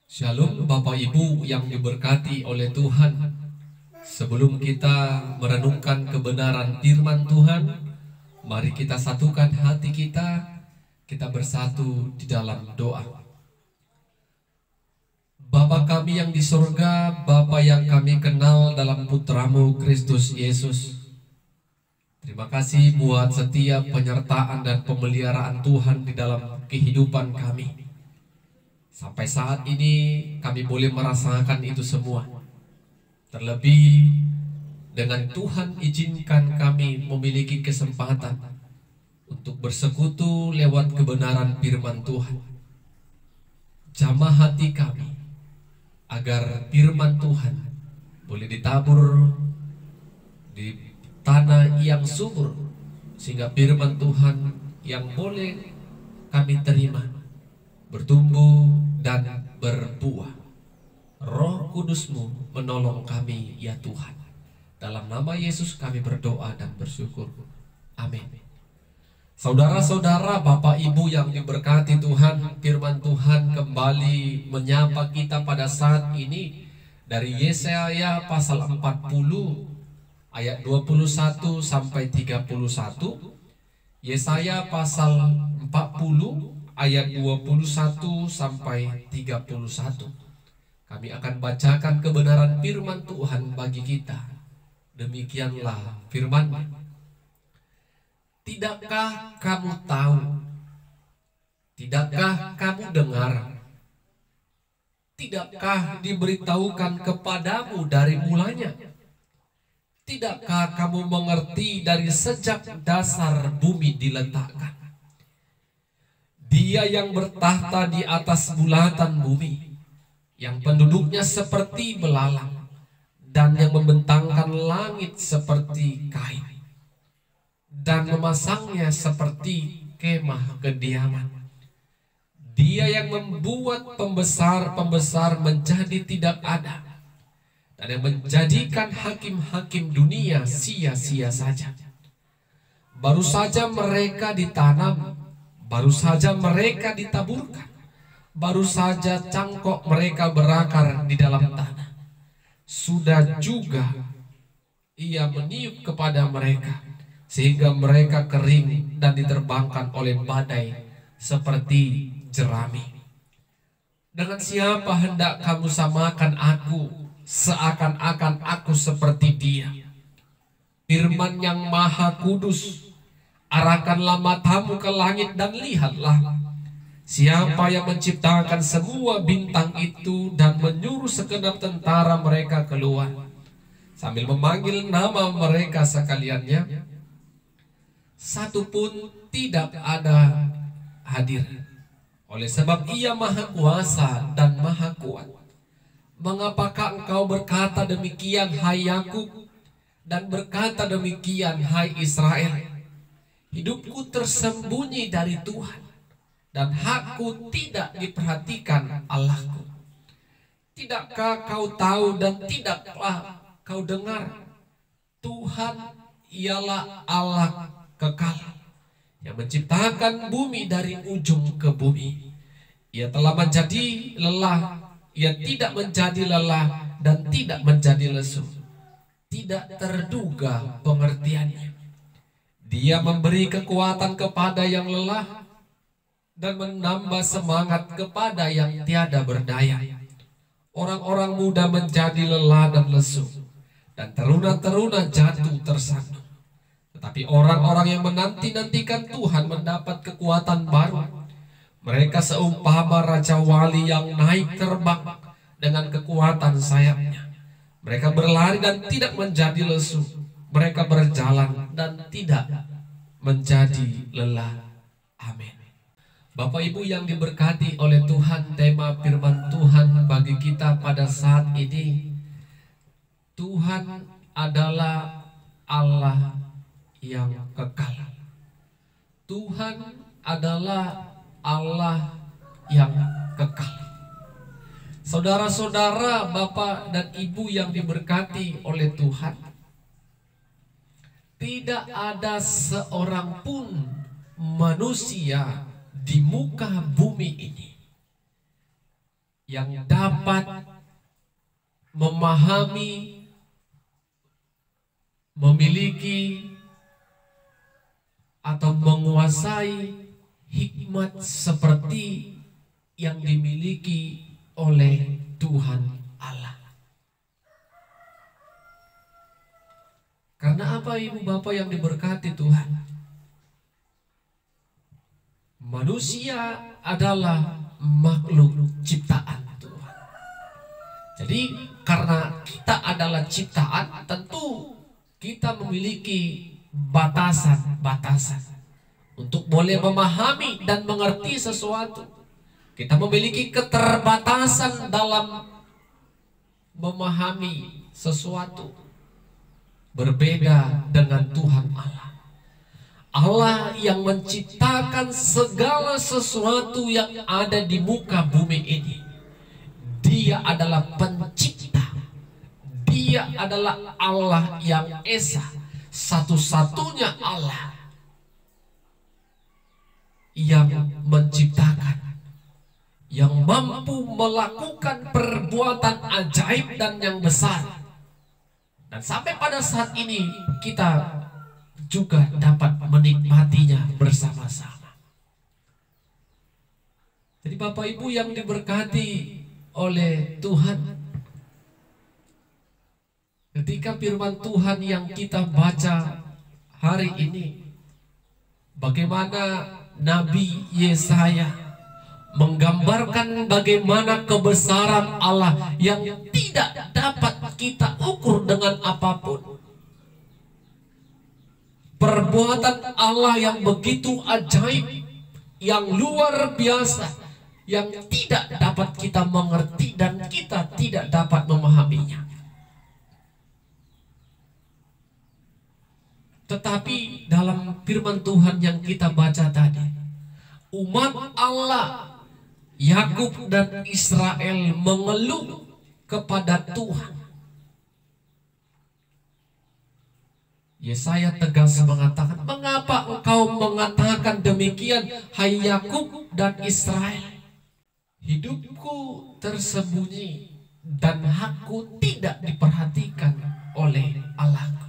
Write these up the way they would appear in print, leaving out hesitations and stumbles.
Shalom Bapak Ibu yang diberkati oleh Tuhan. Sebelum kita merenungkan kebenaran firman Tuhan, mari kita satukan hati kita bersatu di dalam doa. Bapa kami yang di sorga, Bapa yang kami kenal dalam putramu Kristus Yesus, terima kasih buat setiap penyertaan dan pemeliharaan Tuhan di dalam kehidupan kami. Sampai saat ini kami boleh merasakan itu semua. Terlebih dengan Tuhan izinkan kami memiliki kesempatan untuk bersekutu lewat kebenaran firman Tuhan. Jamah hati kami agar firman Tuhan boleh ditabur di tanah yang subur, sehingga firman Tuhan yang boleh kami terima bertumbuh dan berbuah. Roh Kudus-Mu menolong kami ya Tuhan. Dalam nama Yesus kami berdoa dan bersyukur. Amin. Saudara-saudara, Bapak Ibu yang diberkati Tuhan, firman Tuhan kembali menyapa kita pada saat ini dari Yesaya pasal 40 ayat 21 sampai 31. Yesaya pasal 40 ayat 21 sampai 31. Kami akan bacakan kebenaran firman Tuhan bagi kita. Demikianlah firman-Nya. Tidakkah kamu tahu? Tidakkah kamu dengar? Tidakkah diberitahukan kepadamu dari mulanya? Tidakkah kamu mengerti dari sejak dasar bumi diletakkan? Dia yang bertahta di atas bulatan bumi, yang penduduknya seperti belalang, dan yang membentangkan langit seperti kain, dan memasangnya seperti kemah kediaman. Dia yang membuat pembesar-pembesar menjadi tidak ada, dan yang menjadikan hakim-hakim dunia sia-sia saja. Baru saja mereka ditanam, baru saja mereka ditaburkan, baru saja cangkok mereka berakar di dalam tanah. Sudah juga Ia meniup kepada mereka, sehingga mereka kering dan diterbangkan oleh badai seperti jerami. Dengan siapa hendak kamu samakan aku, seakan-akan aku seperti Dia? Firman yang Maha Kudus, arahkanlah matamu ke langit dan lihatlah, siapa yang menciptakan semua bintang itu dan menyuruh segenap tentara mereka keluar, sambil memanggil nama mereka sekaliannya. Satu pun tidak ada hadir. Oleh sebab Ia Maha Kuasa dan Maha Kuat. Mengapakah engkau berkata demikian, hai Yakub, dan berkata demikian, hai Israel? Hidupku tersembunyi dari Tuhan, dan hakku tidak diperhatikan Allahku. Tidakkah kau tahu dan tidaklah kau dengar? Tuhan ialah Allah kekal, yang menciptakan bumi dari ujung ke bumi. Ia telah menjadi lelah, Ia tidak menjadi lelah, dan tidak menjadi lesu. Tidak terduga pengertiannya. Dia memberi kekuatan kepada yang lelah dan menambah semangat kepada yang tiada berdaya. Orang-orang muda menjadi lelah dan lesu, dan teruna-teruna jatuh tersandung. Tetapi orang-orang yang menanti-nantikan Tuhan mendapat kekuatan baru. Mereka seumpama Raja Wali yang naik terbang dengan kekuatan sayapnya. Mereka berlari dan tidak menjadi lesu. Mereka berjalan dan tidak menjadi lelah. Amin. Bapak Ibu yang diberkati oleh Tuhan, tema firman Tuhan bagi kita pada saat ini, Tuhan adalah Allah yang kekal. Tuhan adalah Allah yang kekal. Saudara-saudara, Bapak dan Ibu yang diberkati oleh Tuhan, tidak ada seorang pun manusia di muka bumi ini yang dapat memahami, memiliki, atau menguasai hikmat seperti yang dimiliki oleh Tuhan Allah. Karena apa, ibu bapak yang diberkati Tuhan? Manusia adalah makhluk ciptaan Tuhan. Jadi karena kita adalah ciptaan, tentu kita memiliki batasan-batasan untuk boleh memahami dan mengerti sesuatu. Kita memiliki keterbatasan dalam memahami sesuatu. Berbeda dengan Tuhan Allah. Allah yang menciptakan segala sesuatu yang ada di muka bumi ini. Dia adalah pencipta. Dia adalah Allah yang esa, satu-satunya Allah yang menciptakan, yang mampu melakukan perbuatan ajaib dan yang besar. Dan sampai pada saat ini kita juga dapat menikmatinya bersama-sama. Jadi Bapak Ibu yang diberkati oleh Tuhan, ketika firman Tuhan yang kita baca hari ini, bagaimana Nabi Yesaya menggambarkan bagaimana kebesaran Allah yang tidak dapat kita ukur dengan apapun. Perbuatan Allah yang begitu ajaib, yang luar biasa, yang tidak dapat kita mengerti dan kita tidak dapat memahaminya. Tetapi dalam firman Tuhan yang kita baca tadi, umat Allah, Yakub dan Israel mengeluh kepada Tuhan. Yesaya tegas mengatakan, mengapa engkau mengatakan demikian, hai Yakub dan Israel? Hidupku tersembunyi dan hakku tidak diperhatikan oleh Allahku.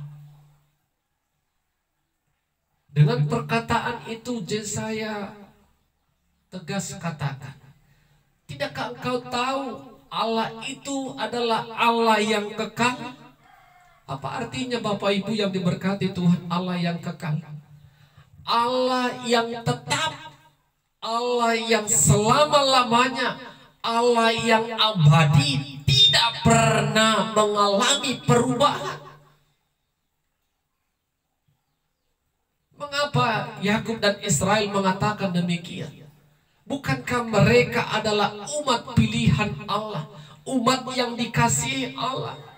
Dengan perkataan itu Yesaya tegas katakan, tidakkah engkau tahu Allah itu adalah Allah yang kekal? Apa artinya Bapak Ibu yang diberkati Tuhan? Allah yang kekal, Allah yang tetap, Allah yang selama-lamanya, Allah yang abadi, tidak pernah mengalami perubahan. Mengapa Yakub dan Israel mengatakan demikian? Bukankah mereka adalah umat pilihan Allah, umat yang dikasihi Allah?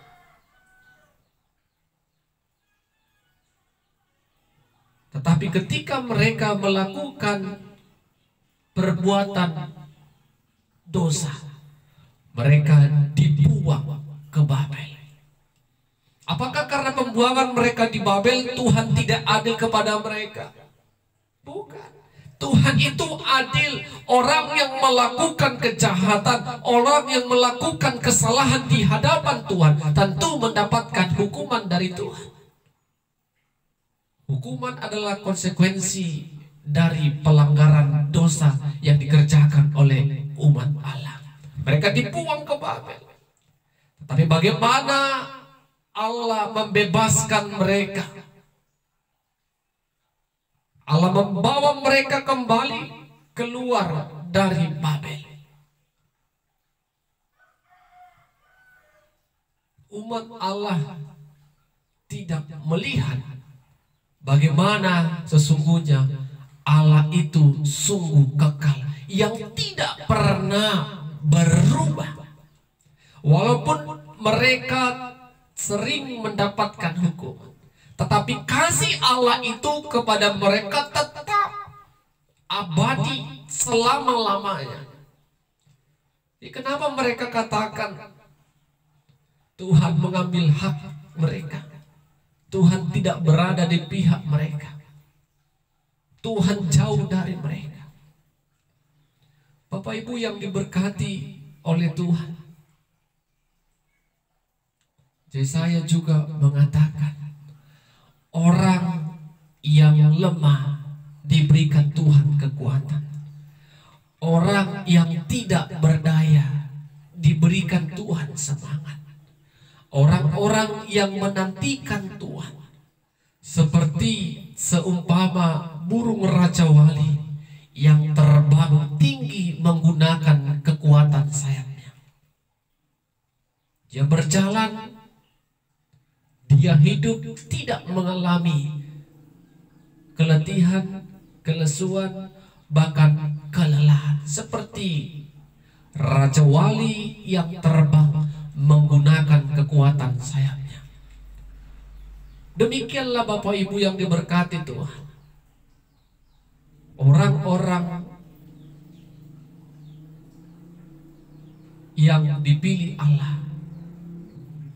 Tetapi ketika mereka melakukan perbuatan dosa, mereka dibuang ke Babel. Apakah karena pembuangan mereka di Babel Tuhan tidak adil kepada mereka? Bukan. Tuhan itu adil. Orang yang melakukan kejahatan, orang yang melakukan kesalahan di hadapan Tuhan, tentu mendapatkan hukuman dari Tuhan. Hukuman adalah konsekuensi dari pelanggaran dosa yang dikerjakan oleh umat Allah. Mereka dibuang ke Babel. Tetapi bagaimana Allah membebaskan mereka? Allah membawa mereka kembali keluar dari Babel. Umat Allah tidak melihat bagaimana sesungguhnya Allah itu sungguh kekal, yang tidak pernah berubah. Walaupun mereka sering mendapatkan hukuman, tetapi kasih Allah itu kepada mereka tetap abadi selama-lamanya. Kenapa mereka katakan Tuhan mengambil hak mereka? Tuhan tidak berada di pihak mereka. Tuhan jauh dari mereka. Bapak Ibu yang diberkati oleh Tuhan. Yesaya juga mengatakan, orang yang lemah diberikan Tuhan kekuatan. Orang yang tidak berdaya diberikan Tuhan semangat. Orang-orang yang menantikan Tuhan seperti seumpama burung raja wali yang terbang tinggi menggunakan kekuatan sayapnya. Dia berjalan, dia hidup tidak mengalami keletihan, kelesuan, bahkan kelelahan. Seperti raja wali yang terbang menggunakan kekuatan sayapnya. Demikianlah Bapak Ibu yang diberkati Tuhan. Orang-orang yang dipilih Allah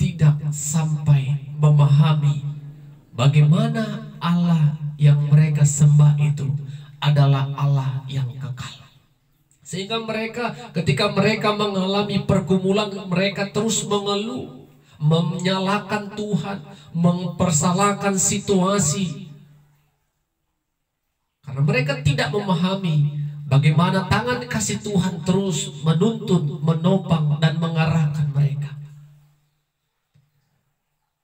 tidak sampai memahami bagaimana Allah yang mereka sembah itu adalah Allah yang kekal. Sehingga mereka, ketika mereka mengalami pergumulan, mereka terus mengeluh, menyalahkan Tuhan, mempersalahkan situasi. Karena mereka tidak memahami bagaimana tangan kasih Tuhan terus menuntun, menopang, dan mengarahkan mereka.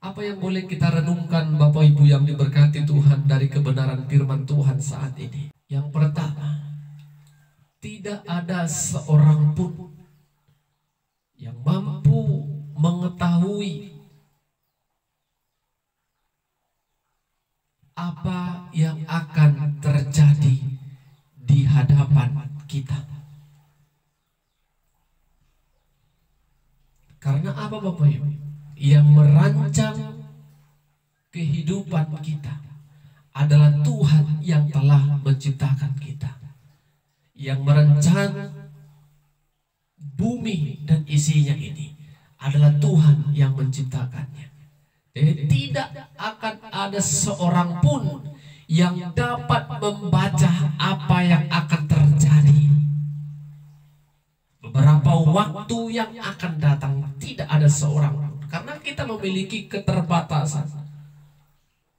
Apa yang boleh kita renungkan Bapak Ibu yang diberkati Tuhan dari kebenaran firman Tuhan saat ini? Yang pertama, tidak ada seorang pun yang mampu mengetahui apa yang akan terjadi di hadapan kita. Karena apa Bapak Ibu? Yang merancang kehidupan kita adalah Tuhan yang telah menciptakan kita. Yang merancang bumi dan isinya ini adalah Tuhan yang menciptakannya. Jadi tidak akan ada seorang pun yang dapat membaca apa yang akan terjadi beberapa waktu yang akan datang. Tidak ada seorang pun, karena kita memiliki keterbatasan.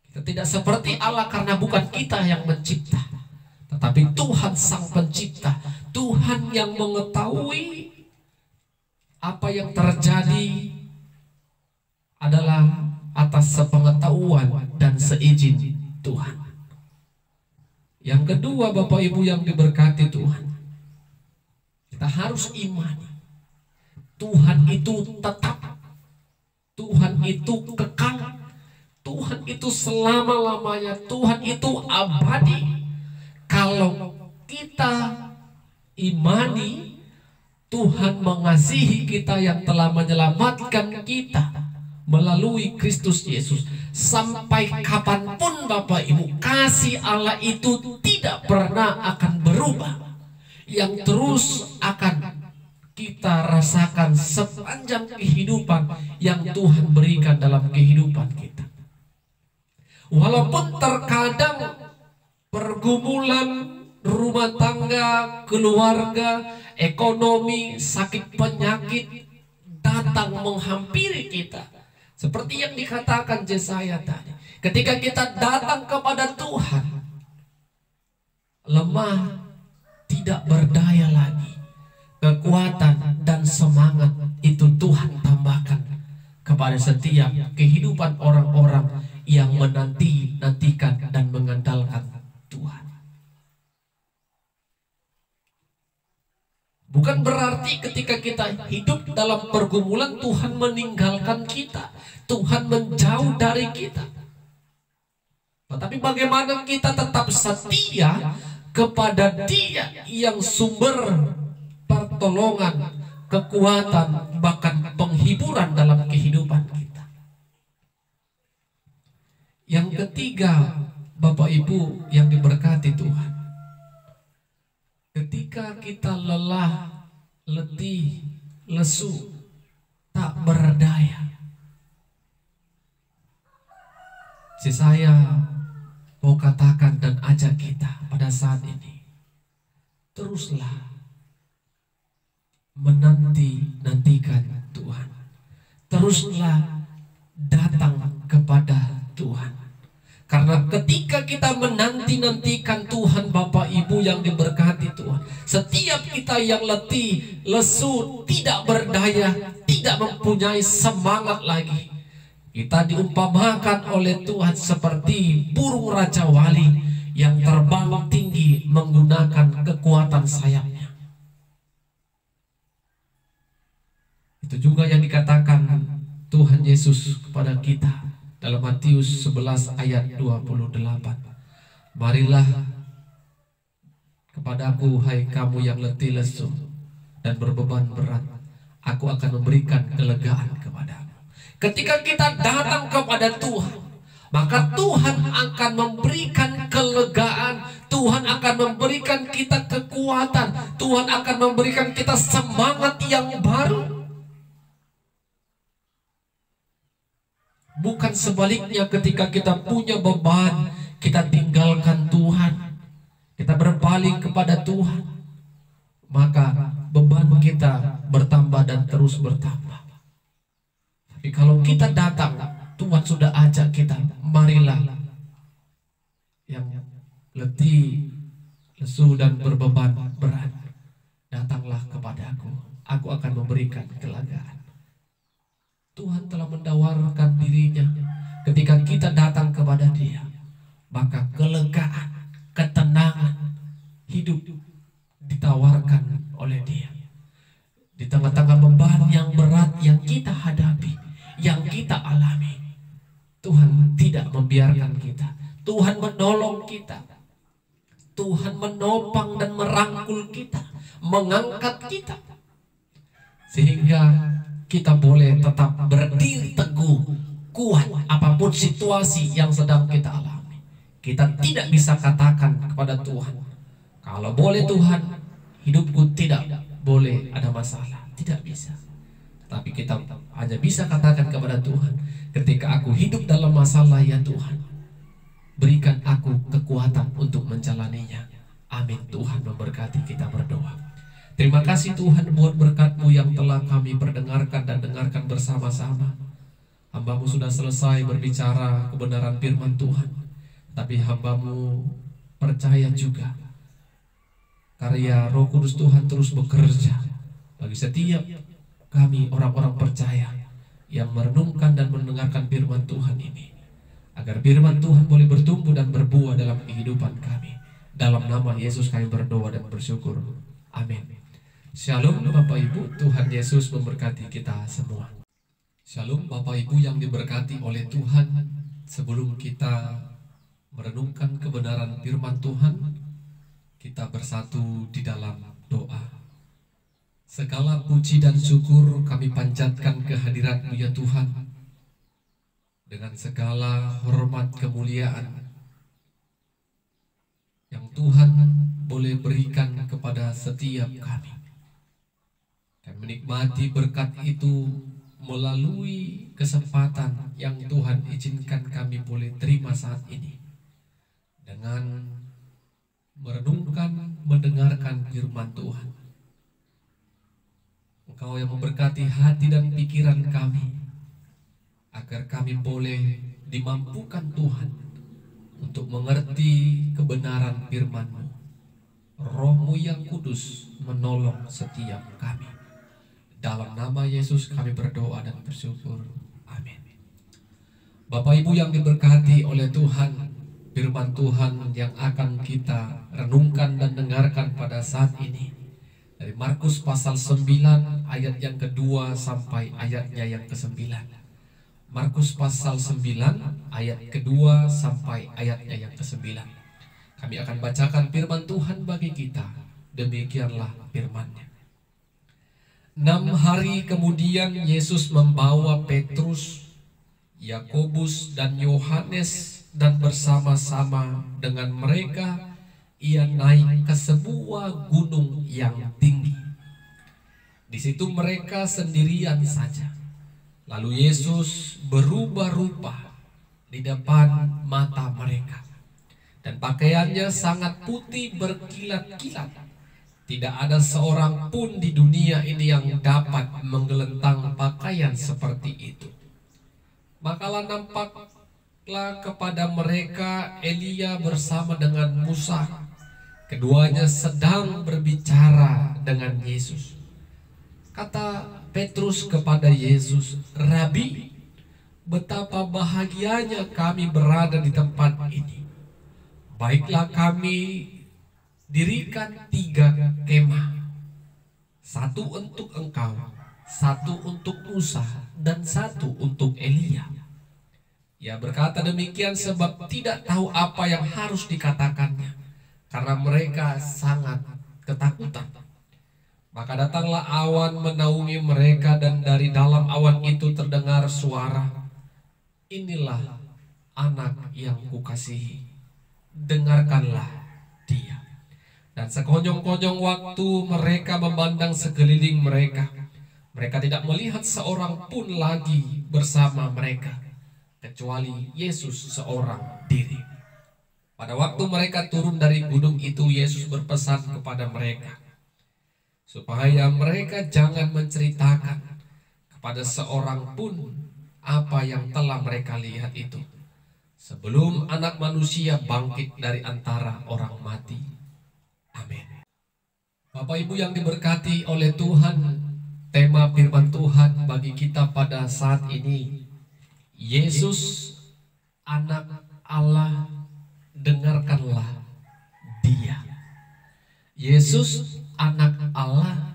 Kita tidak seperti Allah karena bukan kita yang mencipta, tetapi Tuhan Sang Pencipta, Tuhan yang mengetahui apa yang terjadi adalah atas sepengetahuan dan seizin Tuhan. Yang kedua Bapak Ibu yang diberkati Tuhan, kita harus imani Tuhan itu tetap, Tuhan itu kekal, Tuhan itu selama-lamanya, Tuhan itu abadi. Kalau kita imani Tuhan mengasihi kita yang telah menyelamatkan kita melalui Kristus Yesus, sampai kapanpun Bapak Ibu, kasih Allah itu tidak pernah akan berubah, yang terus akan kita rasakan sepanjang kehidupan yang Tuhan berikan dalam kehidupan kita. Walaupun terkadang pergumulan rumah tangga, keluarga, ekonomi, sakit penyakit datang menghampiri kita, seperti yang dikatakan Yesaya tadi, ketika kita datang kepada Tuhan, lemah, tidak berdaya lagi, kekuatan dan semangat itu Tuhan tambahkan kepada setiap kehidupan orang-orang yang menantikan dan mengandalkan Tuhan. Bukan berarti ketika kita hidup dalam pergumulan Tuhan meninggalkan kita, Tuhan menjauh dari kita. Tetapi bagaimana kita tetap setia kepada Dia yang sumber pertolongan, kekuatan, bahkan penghiburan dalam kehidupan kita. Yang ketiga, Bapak Ibu yang diberkati Tuhan, ketika kita lelah, letih, lesu, tak berdaya, saya mau katakan dan ajak kita pada saat ini, teruslah menanti-nantikan Tuhan. Teruslah datang kepada Tuhan. Karena ketika kita menanti-nantikan Tuhan, Bapak Ibu yang diberkati Tuhan, setiap kita yang letih, lesu, tidak berdaya, tidak mempunyai semangat lagi, kita diumpamakan oleh Tuhan seperti burung Raja Wali yang terbang tinggi menggunakan kekuatan sayapnya. Itu juga yang dikatakan Tuhan Yesus kepada kita dalam Matius 11 ayat 28. Marilah kepadaku, hai kamu yang letih lesu dan berbeban berat, aku akan memberikan kelegaan kepadamu. Ketika kita datang kepada Tuhan, maka Tuhan akan memberikan kelegaan, Tuhan akan memberikan kita kekuatan, Tuhan akan memberikan kita semangat yang baru. Bukan sebaliknya, ketika kita punya beban, kita tinggalkan Tuhan, kita berpaling kepada Tuhan, maka beban kita bertambah dan terus bertambah. Tapi kalau kita datang, Tuhan sudah ajak kita, marilah yang letih, lesu dan berbeban berat, datanglah kepadaku, aku akan memberikan kelegaan. Tuhan telah mendawarkan dirinya. Ketika kita datang kepada Dia, maka kelegaan, ketenangan hidup ditawarkan oleh Dia. Di tengah-tengah beban yang berat yang kita hadapi, yang kita alami, Tuhan tidak membiarkan kita. Tuhan menolong kita. Tuhan menopang dan merangkul kita, mengangkat kita, sehingga kita boleh tetap berdiri teguh, kuat apapun situasi yang sedang kita alami. Kita tidak bisa katakan kepada Tuhan, kalau boleh Tuhan, hidupku tidak boleh ada masalah. Tidak bisa. Tapi kita hanya bisa katakan kepada Tuhan, ketika aku hidup dalam masalah, ya Tuhan, berikan aku kekuatan untuk menjalaninya. Amin. Tuhan memberkati. Kita berdoa. Terima kasih Tuhan buat berkat-Mu yang telah kami perdengarkan dan dengarkan bersama-sama. Hamba-Mu sudah selesai berbicara kebenaran firman Tuhan, tapi hamba-Mu percaya juga karya Roh Kudus Tuhan terus bekerja bagi setiap kami orang-orang percaya yang merenungkan dan mendengarkan firman Tuhan ini, agar firman Tuhan boleh bertumbuh dan berbuah dalam kehidupan kami. Dalam nama Yesus kami berdoa dan bersyukur. Amin. Shalom Bapak Ibu, Tuhan Yesus memberkati kita semua. Shalom Bapak Ibu yang diberkati oleh Tuhan. Sebelum kita merenungkan kebenaran firman Tuhan, kita bersatu di dalam doa. Segala puji dan syukur kami panjatkan kehadirat-Mu ya Tuhan, dengan segala hormat kemuliaan yang Tuhan boleh berikan kepada setiap kami. Dan menikmati berkat itu melalui kesempatan yang Tuhan izinkan kami boleh terima saat ini, dengan merenungkan, mendengarkan firman Tuhan. Engkau yang memberkati hati dan pikiran kami, agar kami boleh dimampukan Tuhan untuk mengerti kebenaran firman-Mu. Roh-Mu yang kudus menolong setiap kami. Dalam nama Yesus kami berdoa dan bersyukur. Amin. Bapak Ibu yang diberkati oleh Tuhan, firman Tuhan yang akan kita renungkan dan dengarkan pada saat ini dari Markus pasal 9 ayat yang kedua sampai ayatnya yang ke-9. Markus pasal 9 ayat kedua sampai ayatnya yang ke-9. Kami akan bacakan firman Tuhan bagi kita. Demikianlah firman-Nya. 6 hari kemudian Yesus membawa Petrus, Yakobus dan Yohanes, dan bersama-sama dengan mereka Ia naik ke sebuah gunung yang tinggi. Di situ mereka sendirian saja. Lalu Yesus berubah rupa di depan mata mereka, dan pakaiannya sangat putih berkilat-kilat, Tidak ada seorang pun di dunia ini yang dapat menggelentang pakaian seperti itu. Makalah nampaklah kepada mereka Elia bersama dengan Musa. Keduanya sedang berbicara dengan Yesus. Kata Petrus kepada Yesus, "Rabi, betapa bahagianya kami berada di tempat ini. Baiklah kami dirikan 3 kemah. 1 untuk engkau, 1 untuk Musa, dan 1 untuk Elia." Ia berkata demikian sebab tidak tahu apa yang harus dikatakannya, karena mereka sangat ketakutan. Maka datanglah awan menaungi mereka, dan dari dalam awan itu terdengar suara, "Inilah anak yang kukasihi, dengarkanlah dia." Dan sekonyong-konyong waktu mereka memandang sekeliling mereka, mereka tidak melihat seorang pun lagi bersama mereka, kecuali Yesus seorang diri. Pada waktu mereka turun dari gunung itu, Yesus berpesan kepada mereka supaya mereka jangan menceritakan kepada seorang pun apa yang telah mereka lihat itu, sebelum Anak Manusia bangkit dari antara orang mati. Amin. Bapak Ibu yang diberkati oleh Tuhan, tema firman Tuhan bagi kita pada saat ini, Yesus Anak Allah, dengarkanlah Dia. Yesus Anak Allah,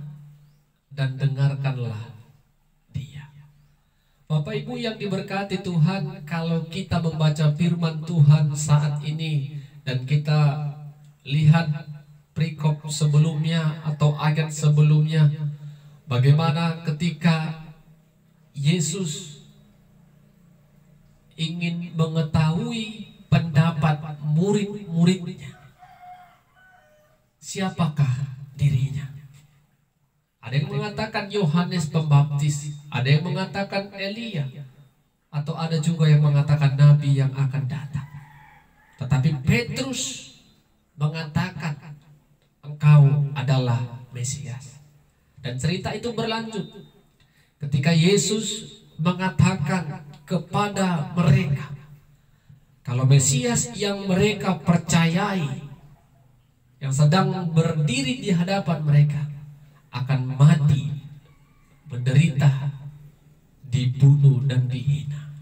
dan dengarkanlah Dia. Bapak Ibu yang diberkati Tuhan, kalau kita membaca firman Tuhan saat ini dan kita lihat perikop sebelumnya atau ayat sebelumnya, bagaimana ketika Yesus ingin mengetahui pendapat murid-muridnya, siapakah dirinya. Ada yang mengatakan Yohanes Pembaptis, ada yang mengatakan Elia, atau ada juga yang mengatakan nabi yang akan datang. Tetapi Petrus mengatakan, "Engkau adalah Mesias." Dan cerita itu berlanjut ketika Yesus mengatakan kepada mereka kalau Mesias yang mereka percayai, yang sedang berdiri di hadapan mereka, akan mati, menderita, dibunuh, dan dihina.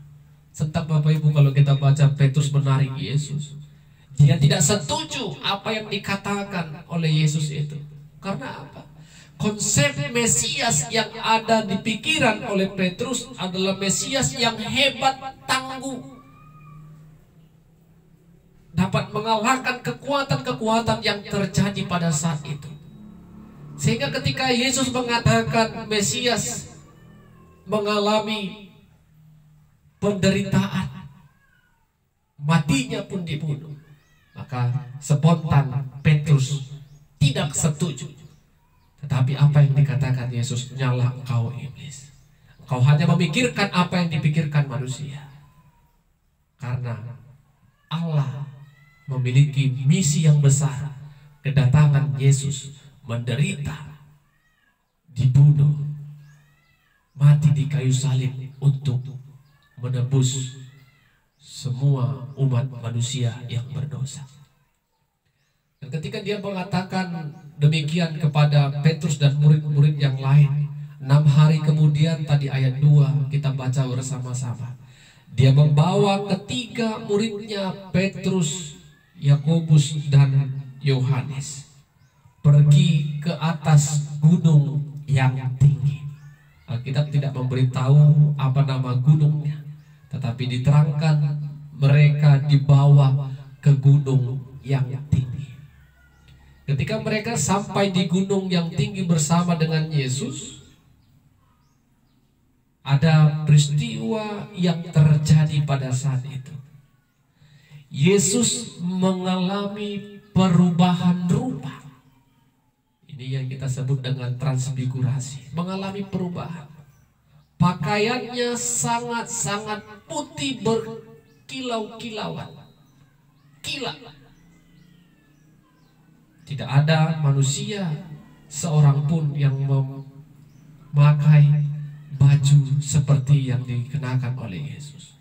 Sentak Bapak Ibu, kalau kita baca Petrus menarik Yesus, dia tidak setuju apa yang dikatakan oleh Yesus itu. Karena apa? Konsep Mesias yang ada di pikiran oleh Petrus adalah Mesias yang hebat, tangguh, dapat mengalahkan kekuatan-kekuatan yang terjadi pada saat itu. Sehingga ketika Yesus mengatakan Mesias mengalami penderitaan, matinya pun dibunuh, maka spontan Petrus tidak setuju. Tetapi apa yang dikatakan Yesus, "Nyalah engkau iblis, engkau hanya memikirkan apa yang dipikirkan manusia." Karena Allah memiliki misi yang besar, kedatangan Yesus menderita, dibunuh, mati di kayu salib untuk menebus semua umat manusia yang berdosa. Dan ketika dia mengatakan demikian kepada Petrus dan murid-murid yang lain, 6 hari kemudian, tadi ayat 2 kita baca bersama-sama, dia membawa ketiga muridnya, Petrus, Yakobus, dan Yohanes, pergi ke atas gunung yang tinggi. Alkitab tidak memberitahu apa nama gunungnya, tetapi diterangkan mereka dibawa ke gunung yang tinggi. Ketika mereka sampai di gunung yang tinggi bersama dengan Yesus, ada peristiwa yang terjadi pada saat itu. Yesus mengalami perubahan rupa. Ini yang kita sebut dengan transfigurasi, mengalami perubahan. Pakaiannya sangat-sangat putih berkilau-kilauan, kilat. Tidak ada manusia seorang pun yang memakai baju seperti yang dikenakan oleh Yesus.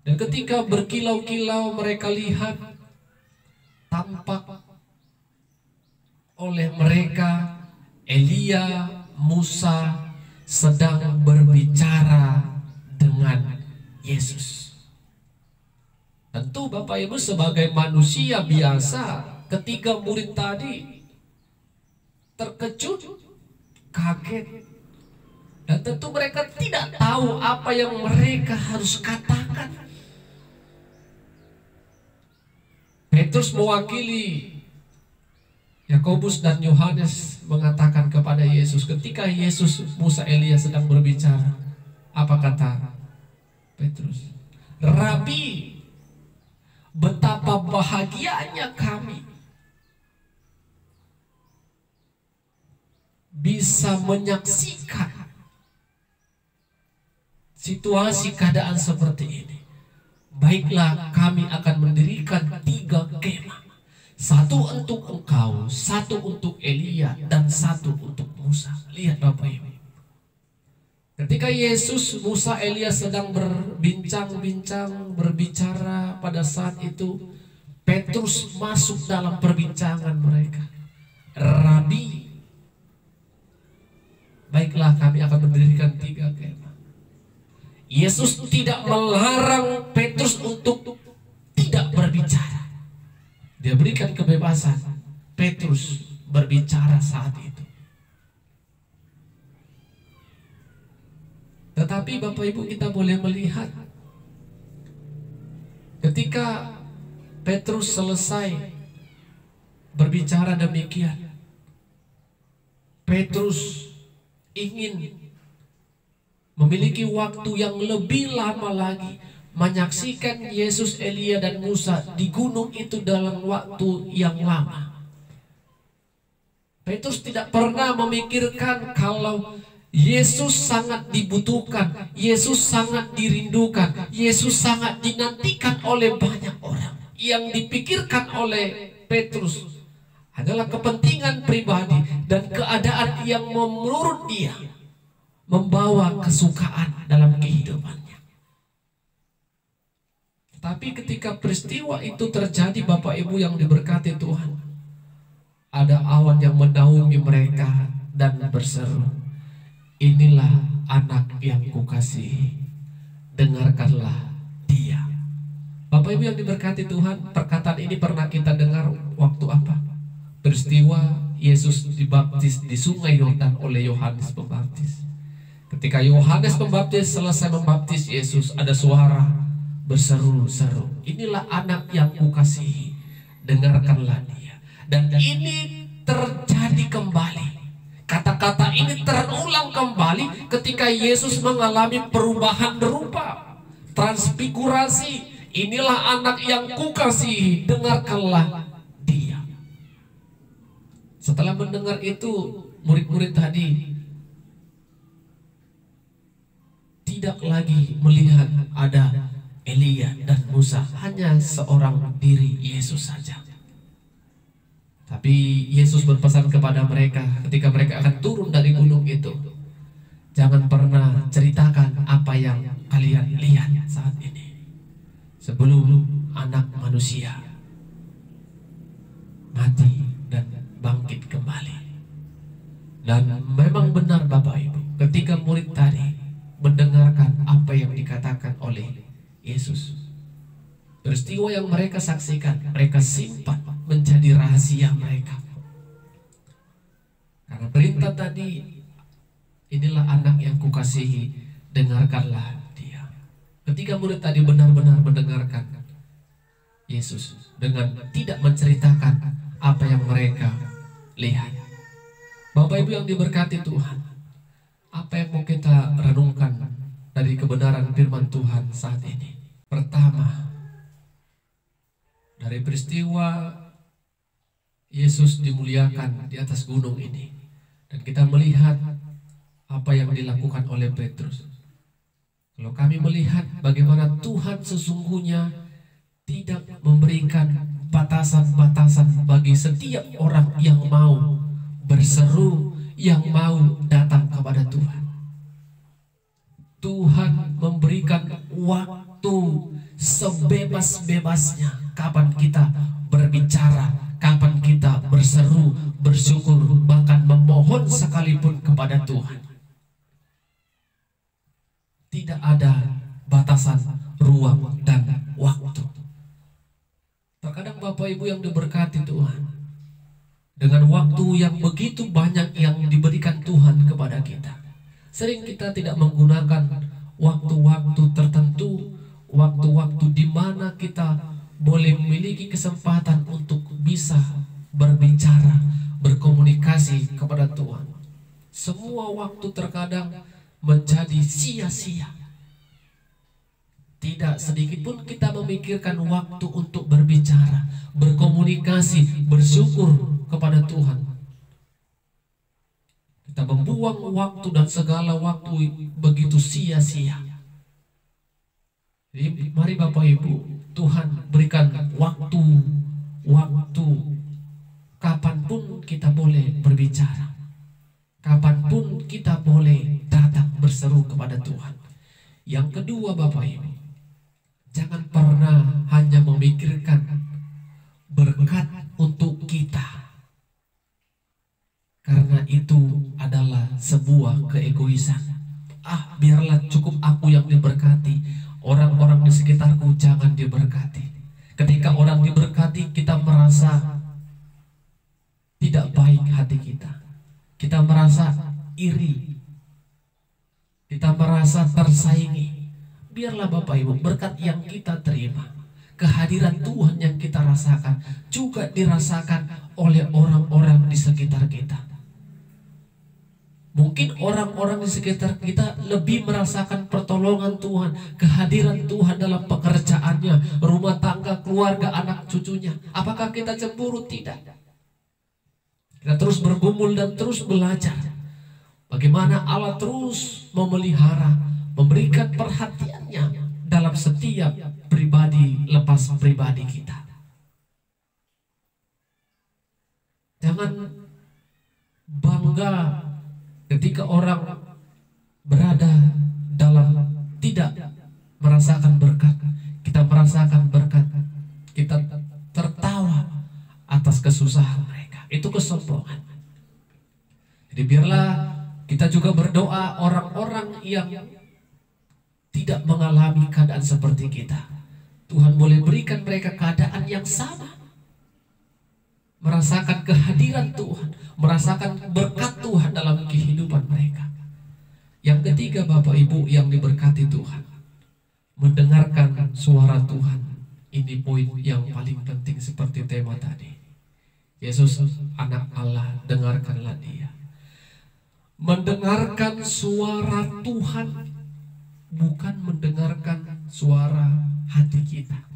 Dan ketika berkilau-kilau mereka lihat, tampak oleh mereka Elia, Musa sedang berbicara dengan Yesus. Tentu Bapak Ibu sebagai manusia biasa, ketika murid tadi terkejut, kaget, dan tentu mereka tidak tahu apa yang mereka harus katakan. Petrus mewakili Yakobus dan Yohanes mengatakan kepada Yesus, ketika Yesus, Musa, Elia sedang berbicara, apa kata Petrus? Rabi, betapa bahagianya kami bisa menyaksikan situasi keadaan seperti ini. Baiklah, kami akan mendirikan 3 kemah. 1 untuk engkau, 1 untuk Elia, dan 1 untuk Musa. Lihat Bapak Ibu. Ketika Yesus, Musa, Elia sedang berbincang-bincang, berbicara pada saat itu, Petrus masuk dalam perbincangan mereka. Rabi, baiklah kami akan mendirikan 3 kemah. Yesus tidak melarang Petrus untuk tidak berbicara. Dia berikan kebebasan Petrus berbicara saat itu. Tetapi Bapak Ibu, kita boleh melihat ketika Petrus selesai berbicara demikian, Petrus ingin memiliki waktu yang lebih lama lagi menyaksikan Yesus, Elia, dan Musa di gunung itu dalam waktu yang lama. Petrus tidak pernah memikirkan kalau Yesus sangat dibutuhkan, Yesus sangat dirindukan, Yesus sangat dinantikan oleh banyak orang. Yang dipikirkan oleh Petrus adalah kepentingan pribadi dan keadaan yang menurut dia membawa kesukaan dalam kehidupannya. Tapi ketika peristiwa itu terjadi, Bapak Ibu yang diberkati Tuhan, ada awan yang menaungi mereka dan berseru, inilah anak yang kukasihi, dengarkanlah dia. Bapak Ibu yang diberkati Tuhan, perkataan ini pernah kita dengar waktu apa? Peristiwa Yesus dibaptis di sungai Yordan oleh Yohanes Pembaptis. Ketika Yohanes Pembaptis selesai membaptis Yesus, ada suara berseru-seru, inilah anak yang kukasihi, dengarkanlah dia. Dan ini terjadi kembali. Kata-kata ini terulang kembali ketika Yesus mengalami perubahan rupa, transfigurasi. Inilah anak yang kukasihi, dengarkanlah dia. Setelah mendengar itu, murid-murid tadi tidak lagi melihat ada Elia dan Musa, hanya seorang diri Yesus saja. Tapi Yesus berpesan kepada mereka ketika mereka akan turun dari gunung itu, jangan pernah ceritakan apa yang kalian lihat saat ini sebelum anak manusia mati dan bangkit kembali. Dan memang benar Bapak Ibu, ketika murid tadi mendengarkan apa yang dikatakan oleh Yesus, peristiwa yang mereka saksikan, mereka simpan menjadi rahasia mereka. Karena perintah tadi, inilah anak yang kukasihi, dengarkanlah dia. Ketika murid tadi benar-benar mendengarkan Yesus dengan tidak menceritakan apa yang mereka lihat. Bapak Ibu yang diberkati Tuhan, apa yang mau kita renungkan dari kebenaran firman Tuhan saat ini? Pertama, dari peristiwa Yesus dimuliakan di atas gunung ini, dan kita melihat apa yang dilakukan oleh Petrus. Kalau kami melihat bagaimana Tuhan sesungguhnya tidak memberikan batasan-batasan bagi setiap orang yang mau berseru, yang mau datang kepada Tuhan. Tuhan memberikan waktu sebebas-bebasnya kapan kita berbicara, kapan kita berseru, bersyukur, bahkan memohon sekalipun kepada Tuhan. Tidak ada batasan ruang dan waktu. Terkadang Bapak Ibu yang diberkati Tuhan, dengan waktu yang begitu banyak yang diberikan Tuhan kepada kita, sering kita tidak menggunakan waktu-waktu tertentu, waktu-waktu di mana kita boleh memiliki kesempatan untuk bisa berbicara, berkomunikasi kepada Tuhan. Semua waktu terkadang menjadi sia-sia. Tidak sedikit pun kita memikirkan waktu untuk berbicara, berkomunikasi, bersyukur kepada Tuhan. Kita membuang waktu dan segala waktu begitu sia-sia. Jadi mari Bapak Ibu, Tuhan berikan waktu kapanpun kita boleh berbicara, kapanpun kita boleh datang berseru kepada Tuhan. Yang kedua Bapak Ibu, jangan pernah hanya memikirkan berkat untuk kita, karena itu adalah sebuah keegoisan. Biarlah cukup aku yang diberkati, orang-orang di sekitarku jangan diberkati. Ketika orang diberkati, kita merasa tidak baik hati kita. Kita merasa iri, kita merasa tersaingi. Biarlah Bapak Ibu, berkat yang kita terima, kehadiran Tuhan yang kita rasakan, juga dirasakan oleh orang-orang di sekitar kita. Mungkin orang-orang di sekitar kita lebih merasakan pertolongan Tuhan, kehadiran Tuhan dalam pekerjaannya, rumah tangga, keluarga, anak cucunya. Apakah kita cemburu? Tidak. Kita terus bergumul dan terus belajar bagaimana Allah terus memelihara, memberikan perhatiannya dalam setiap pribadi lepas pribadi kita. Jangan bangga ketika orang berada dalam tidak merasakan berkat. Kita merasakan berkat, kita tertawa atas kesusahan mereka. Itu kesombongan. Jadi biarlah kita juga berdoa orang-orang yang tidak mengalami keadaan seperti kita. Tuhan boleh berikan mereka keadaan yang sama, merasakan kehadiran Tuhan, merasakan berkat Tuhan dalam kehidupan mereka. Yang ketiga Bapak Ibu yang diberkati Tuhan, mendengarkan suara Tuhan. Ini poin yang paling penting seperti tema tadi. Yesus anak Allah, dengarkanlah Dia. Mendengarkan suara Tuhan, bukan mendengarkan suara hati kita,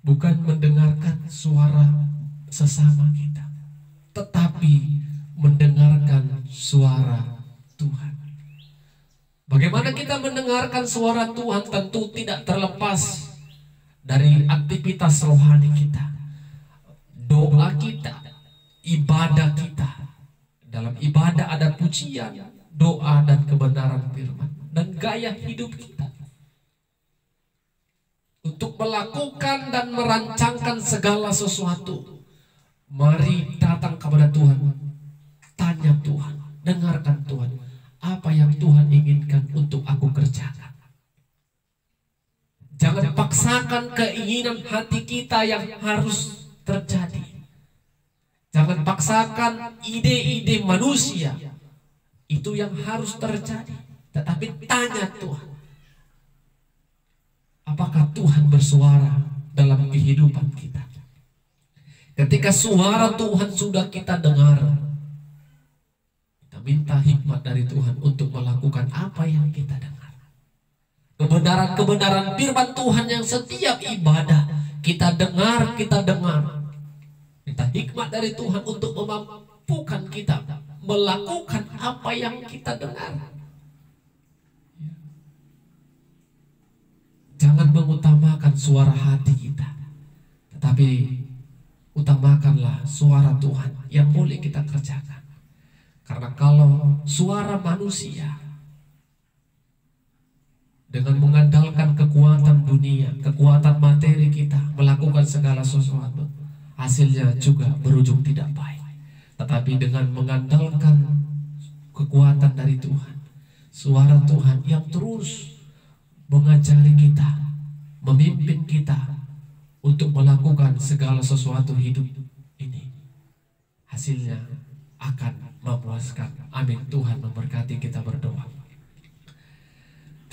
bukan mendengarkan suara sesama kita, tetapi mendengarkan suara Tuhan. Bagaimana kita mendengarkan suara Tuhan? Tentu tidak terlepas dari aktivitas rohani kita, doa kita, ibadah kita. Dalam ibadah ada pujian, doa, dan kebenaran firman, dan gaya hidup kita untuk melakukan dan merancangkan segala sesuatu. Mari datang kepada Tuhan, tanya Tuhan, dengarkan Tuhan, apa yang Tuhan inginkan untuk aku kerjakan. Jangan paksakan keinginan hati kita yang harus terjadi. Jangan paksakan ide-ide manusia itu yang harus terjadi. Tetapi tanya Tuhan, apakah Tuhan bersuara dalam kehidupan kita? Ketika suara Tuhan sudah kita dengar, kita minta hikmat dari Tuhan untuk melakukan apa yang kita dengar. Kebenaran-kebenaran firman Tuhan yang setiap ibadah kita dengar, minta hikmat dari Tuhan untuk memampukan kita melakukan apa yang kita dengar. Jangan mengutamakan suara hati kita, tetapi utamakanlah suara Tuhan yang boleh kita kerjakan. Karena kalau suara manusia dengan mengandalkan kekuatan dunia, kekuatan materi kita melakukan segala sesuatu, hasilnya juga berujung tidak baik. Tetapi dengan mengandalkan kekuatan dari Tuhan, suara Tuhan yang terus mengajari kita, memimpin kita untuk melakukan segala sesuatu hidup ini, hasilnya akan memuaskan. Amin. Tuhan memberkati kita berdoa.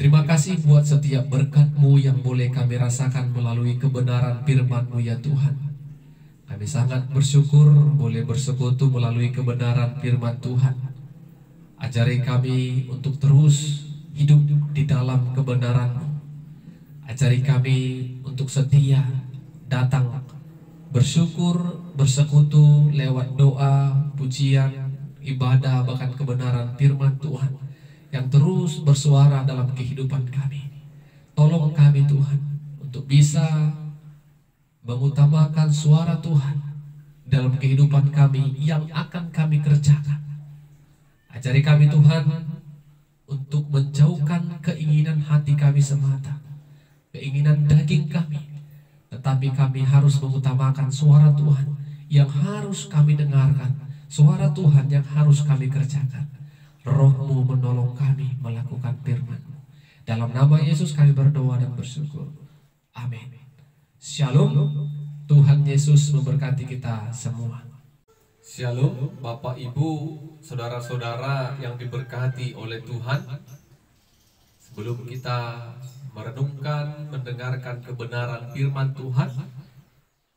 Terima kasih buat setiap berkat-Mu yang boleh kami rasakan melalui kebenaran firman-Mu ya Tuhan. Kami sangat bersyukur boleh bersekutu melalui kebenaran firman Tuhan. Ajari kami untuk terus hidup di dalam kebenaran-Mu. Ajari kami untuk setia datang bersyukur, bersekutu lewat doa, pujian, ibadah, bahkan kebenaran firman Tuhan yang terus bersuara dalam kehidupan kami. Tolong kami Tuhan untuk bisa mengutamakan suara Tuhan dalam kehidupan kami yang akan kami kerjakan. Ajari kami Tuhan untuk menjauhkan keinginan hati kami semata, keinginan daging kami, tetapi kami harus mengutamakan suara Tuhan yang harus kami dengarkan, suara Tuhan yang harus kami kerjakan. Roh-Mu menolong kami melakukan firman-Mu. Dalam nama Yesus kami berdoa dan bersyukur. Amin. Shalom. Tuhan Yesus memberkati kita semua. Shalom Bapak Ibu, saudara-saudara yang diberkati oleh Tuhan. Sebelum kita merenungkan, mendengarkan kebenaran firman Tuhan,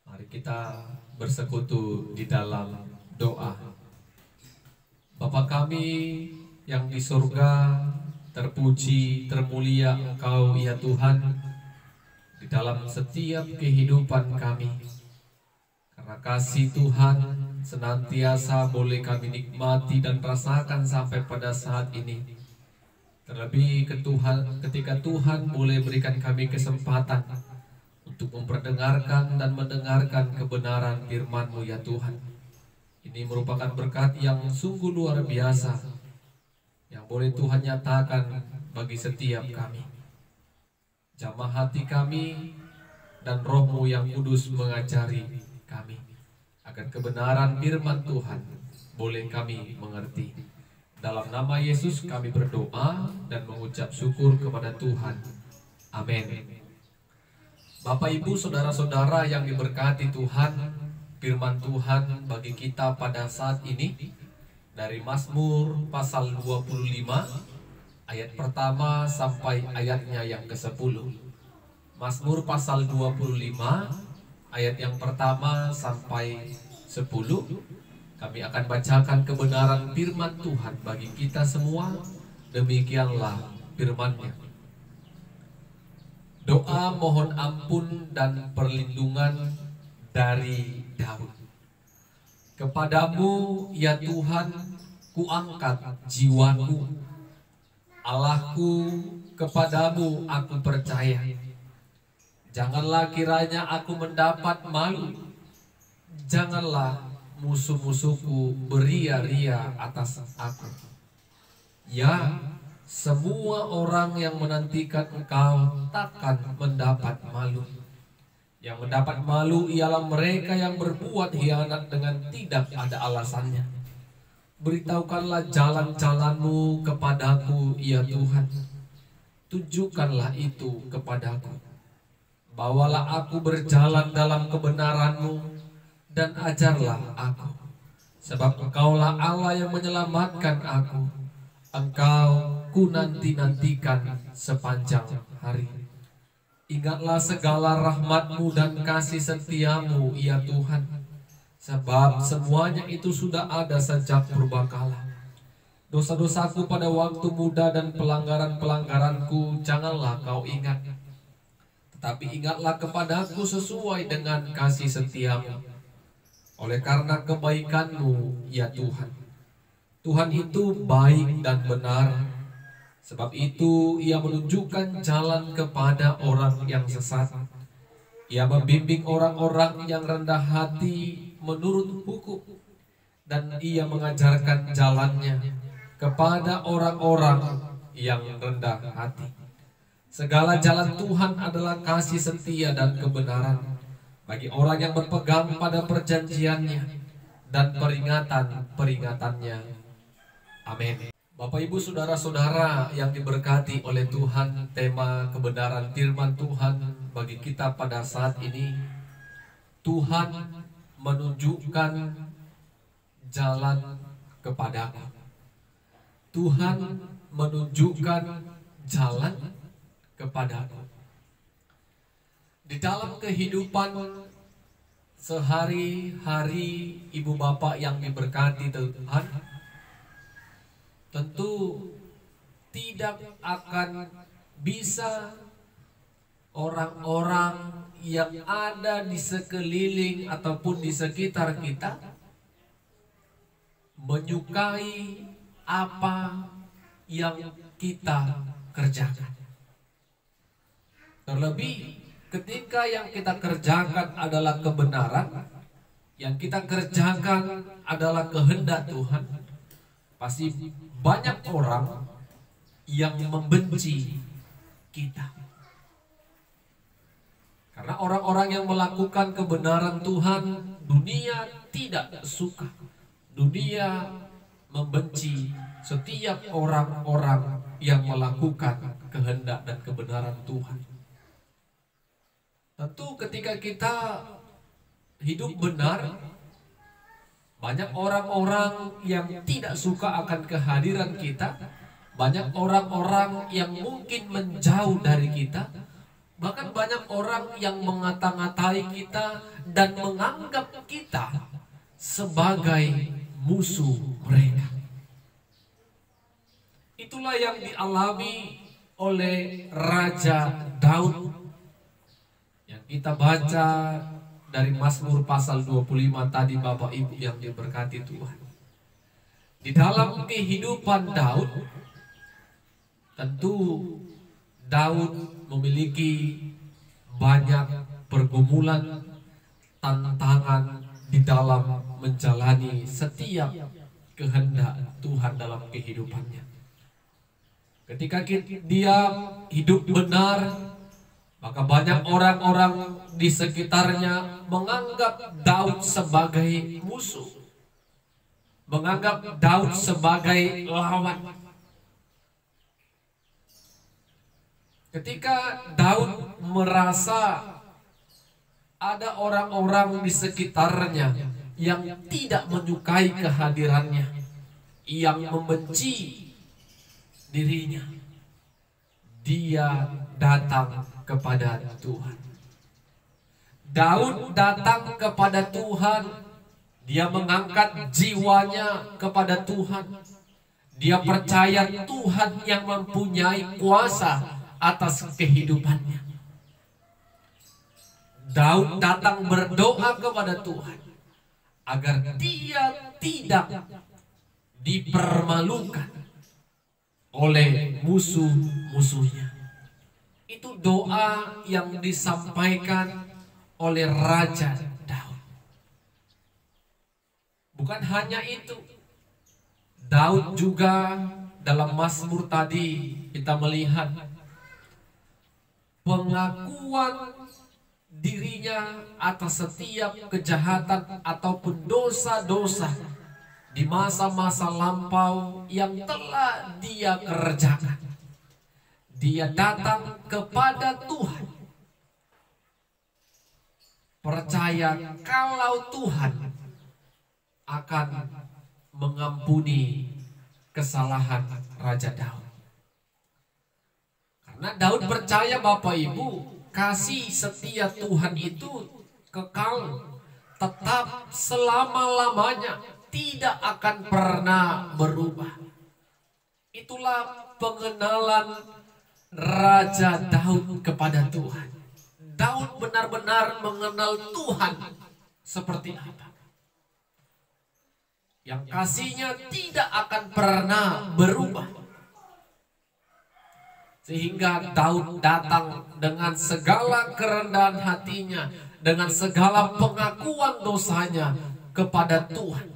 mari kita bersekutu di dalam doa. Bapa kami yang di surga, terpuji, termulia Engkau ya Tuhan di dalam setiap kehidupan kami. Karena kasih Tuhan senantiasa boleh kami nikmati dan rasakan sampai pada saat ini. Terlebih ketika Tuhan boleh berikan kami kesempatan untuk memperdengarkan dan mendengarkan kebenaran firman-Mu ya Tuhan. Ini merupakan berkat yang sungguh luar biasa yang boleh Tuhan nyatakan bagi setiap kami. Jamah hati kami dan Roh-Mu yang kudus mengajari kami agar kebenaran firman Tuhan boleh kami mengerti. Dalam nama Yesus kami berdoa dan mengucap syukur kepada Tuhan. Amin. Bapak Ibu saudara-saudara yang diberkati Tuhan, firman Tuhan bagi kita pada saat ini dari Mazmur pasal 25 ayat pertama sampai ayatnya yang ke-10. Mazmur pasal 25 ayat yang pertama sampai 10. Kami akan bacakan kebenaran firman Tuhan bagi kita semua. Demikianlah firman-Nya. Doa mohon ampun dan perlindungan dari Daud. Kepadamu ya Tuhan kuangkat jiwaku, Allahku, kepadamu aku percaya. Janganlah kiranya aku mendapat malu, janganlah musuh-musuhku beria-ria atas aku. Ya, semua orang yang menantikan Engkau takkan mendapat malu. Yang mendapat malu ialah mereka yang berbuat khianat dengan tidak ada alasannya. Beritahukanlah jalan-jalan-Mu kepadaku, ya Tuhan. Tunjukkanlah itu kepadaku. Bawalah aku berjalan dalam kebenaran-Mu dan ajarlah aku. Sebab Engkaulah Allah yang menyelamatkan aku. Engkau ku nanti-nantikan sepanjang hari. Ingatlah segala rahmat-Mu dan kasih setia-Mu, ya Tuhan. Sebab semuanya itu sudah ada sejak purbakala. Dosa-dosaku pada waktu muda dan pelanggaran-pelanggaranku janganlah Kau ingat. Tetapi ingatlah kepadaku sesuai dengan kasih setia-Mu. Oleh karena kebaikan-Mu, ya Tuhan. Tuhan itu baik dan benar. Sebab itu Ia menunjukkan jalan kepada orang yang sesat. Ia membimbing orang-orang yang rendah hati menurut hukum. dan ia mengajarkan jalannya kepada orang-orang yang rendah hati. Segala jalan Tuhan adalah kasih setia dan kebenaran bagi orang yang berpegang pada perjanjiannya dan peringatan-peringatannya. Amin. Bapak Ibu saudara-saudara yang diberkati oleh Tuhan, tema kebenaran firman Tuhan bagi kita pada saat ini, Tuhan menunjukkan jalan kepadaku. Tuhan menunjukkan jalan kepadaku. Di dalam kehidupan sehari-hari ibu bapak yang diberkati Tuhan, tentu tidak akan bisa orang-orang yang ada di sekeliling ataupun di sekitar kita menyukai apa yang kita kerjakan. Terlebih ketika yang kita kerjakan adalah kebenaran, yang kita kerjakan adalah kehendak Tuhan, pasti banyak orang yang membenci kita. Karena orang-orang yang melakukan kebenaran Tuhan, dunia tidak suka. Dunia membenci setiap orang-orang yang melakukan kehendak dan kebenaran Tuhan. Tentu ketika kita hidup benar, banyak orang-orang yang tidak suka akan kehadiran kita, banyak orang-orang yang mungkin menjauh dari kita, bahkan banyak orang yang mengata-ngatai kita dan menganggap kita sebagai musuh mereka. Itulah yang dialami oleh Raja Daud yang kita baca dari Mazmur pasal 25 tadi, Bapak Ibu yang diberkati Tuhan. Di dalam kehidupan Daud, tentu Daud memiliki banyak pergumulan, tantangan di dalam menjalani setiap kehendak Tuhan dalam kehidupannya. Ketika dia hidup benar, maka banyak orang-orang di sekitarnya menganggap Daud sebagai musuh, menganggap Daud sebagai lawan. Ketika Daud merasa ada orang-orang di sekitarnya yang tidak menyukai kehadirannya, yang membenci dirinya, dia datang kepada Tuhan. Daud datang kepada Tuhan. Dia mengangkat jiwanya kepada Tuhan. Dia percaya Tuhan yang mempunyai kuasa atas kehidupannya. Daud datang berdoa kepada Tuhan agar dia tidak dipermalukan oleh musuh-musuhnya. Itu doa yang disampaikan oleh Raja Daud. Bukan hanya itu, Daud juga dalam Mazmur tadi kita melihat pengakuan dirinya atas setiap kejahatan ataupun dosa-dosa di masa-masa lampau yang telah dia kerjakan. Dia datang kepada Tuhan, percaya kalau Tuhan akan mengampuni kesalahan Raja Daud. Karena Daud percaya, Bapak Ibu, kasih setia Tuhan itu kekal, tetap selama-lamanya, tidak akan pernah berubah. Itulah pengenalan Raja Daud kepada Tuhan. Daud benar-benar mengenal Tuhan seperti apa, yang kasihnya tidak akan pernah berubah. Sehingga Daud datang dengan segala kerendahan hatinya, dengan segala pengakuan dosanya kepada Tuhan.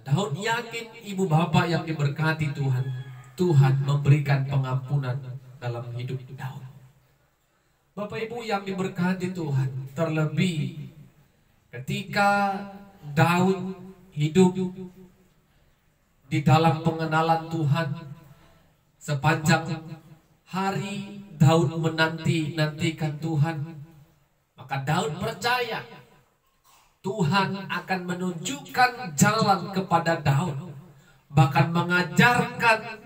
Daud yakin ibu bapak yang diberkati Tuhan, Tuhan memberikan pengampunan dalam hidup Daud. Bapak ibu yang diberkati Tuhan, terlebih ketika Daud hidup di dalam pengenalan Tuhan, sepanjang hari Daud menanti-nantikan Tuhan, maka Daud percaya Tuhan akan menunjukkan jalan kepada Daud, bahkan mengajarkan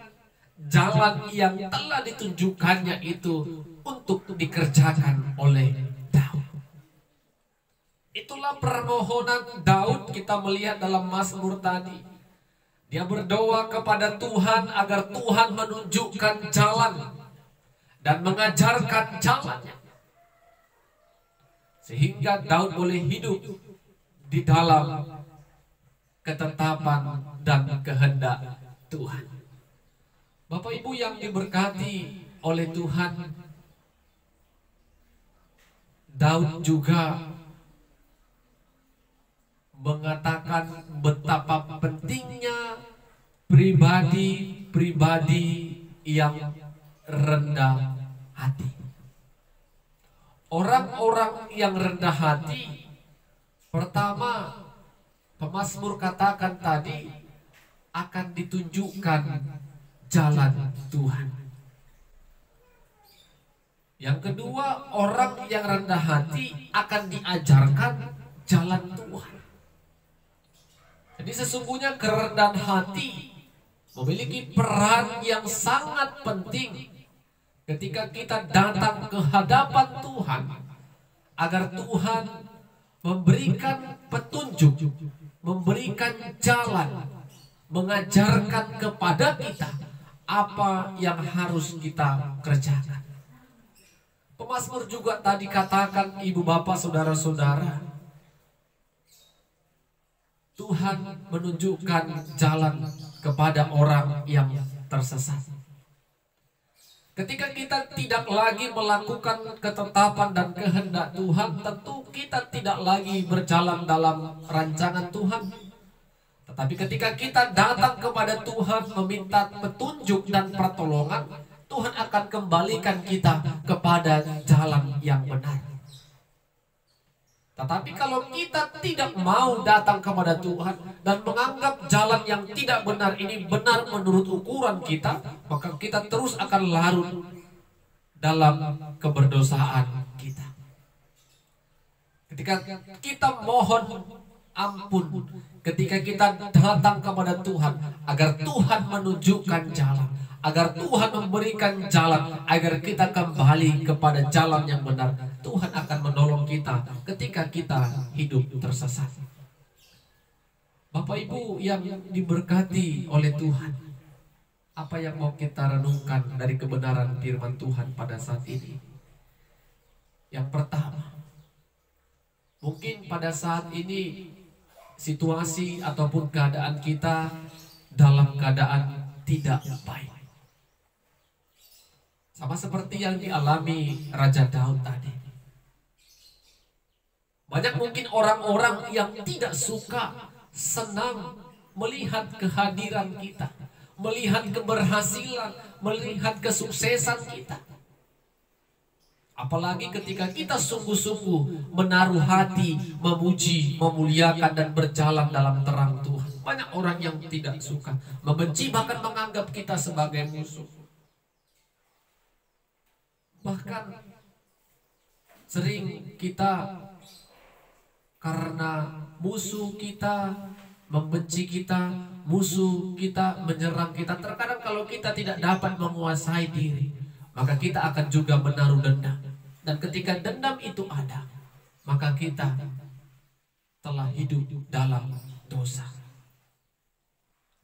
jalan yang telah ditunjukkannya itu untuk dikerjakan oleh Daud. Itulah permohonan Daud, kita melihat dalam Mazmur tadi. Dia berdoa kepada Tuhan agar Tuhan menunjukkan jalan dan mengajarkan jalannya, sehingga Daud boleh hidup di dalam ketetapan dan kehendak Tuhan. Bapak Ibu yang diberkati oleh Tuhan, Daud juga mengatakan betapa pentingnya pribadi-pribadi yang rendah hati. Orang-orang yang rendah hati, pertama, pemazmur katakan tadi, akan ditunjukkan jalan Tuhan. Yang kedua, orang yang rendah hati akan diajarkan jalan Tuhan. Jadi sesungguhnya kerendahan hati memiliki peran yang sangat penting ketika kita datang ke hadapan Tuhan, agar Tuhan memberikan petunjuk, memberikan jalan, mengajarkan kepada kita apa yang harus kita kerjakan. Pemazmur juga tadi katakan, ibu bapak saudara-saudara, Tuhan menunjukkan jalan kepada orang yang tersesat. Ketika kita tidak lagi melakukan ketetapan dan kehendak Tuhan, tentu kita tidak lagi berjalan dalam rancangan Tuhan. Tetapi ketika kita datang kepada Tuhan meminta petunjuk dan pertolongan, Tuhan akan kembalikan kita kepada jalan yang benar. Tetapi kalau kita tidak mau datang kepada Tuhan dan menganggap jalan yang tidak benar ini benar menurut ukuran kita, maka kita terus akan larut dalam keberdosaan kita. Ketika kita mohon ampun, ketika kita datang kepada Tuhan agar Tuhan menunjukkan jalan, agar Tuhan memberikan jalan, agar kita kembali kepada jalan yang benar, Tuhan akan menolong kita ketika kita hidup tersesat. Bapak Ibu yang diberkati oleh Tuhan, apa yang mau kita renungkan dari kebenaran firman Tuhan pada saat ini? Yang pertama, mungkin pada saat ini situasi ataupun keadaan kita dalam keadaan tidak baik, sama seperti yang dialami Raja Daud tadi. Banyak mungkin orang-orang yang tidak suka, senang melihat kehadiran kita, melihat keberhasilan, melihat kesuksesan kita. Apalagi ketika kita sungguh-sungguh menaruh hati, memuji, memuliakan dan berjalan dalam terang Tuhan. Banyak orang yang tidak suka, membenci, bahkan menganggap kita sebagai musuh. Bahkan sering kita karena musuh kita membenci kita, musuh kita menyerang kita. Terkadang kalau kita tidak dapat menguasai diri, maka kita akan juga menaruh dendam. Dan ketika dendam itu ada, maka kita telah hidup dalam dosa.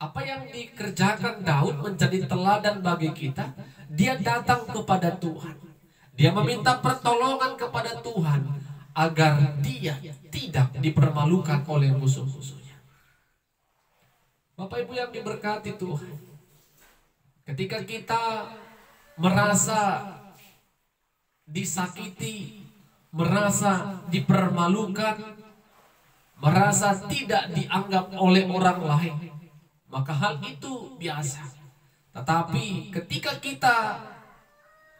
Apa yang dikerjakan Daud menjadi teladan bagi kita. Dia datang kepada Tuhan, dia meminta pertolongan kepada Tuhan agar dia tidak dipermalukan oleh musuh-musuhnya. Bapak Ibu yang diberkati Tuhan, ketika kita merasa disakiti, merasa dipermalukan, merasa tidak dianggap oleh orang lain, maka hal itu biasa. Tetapi ketika kita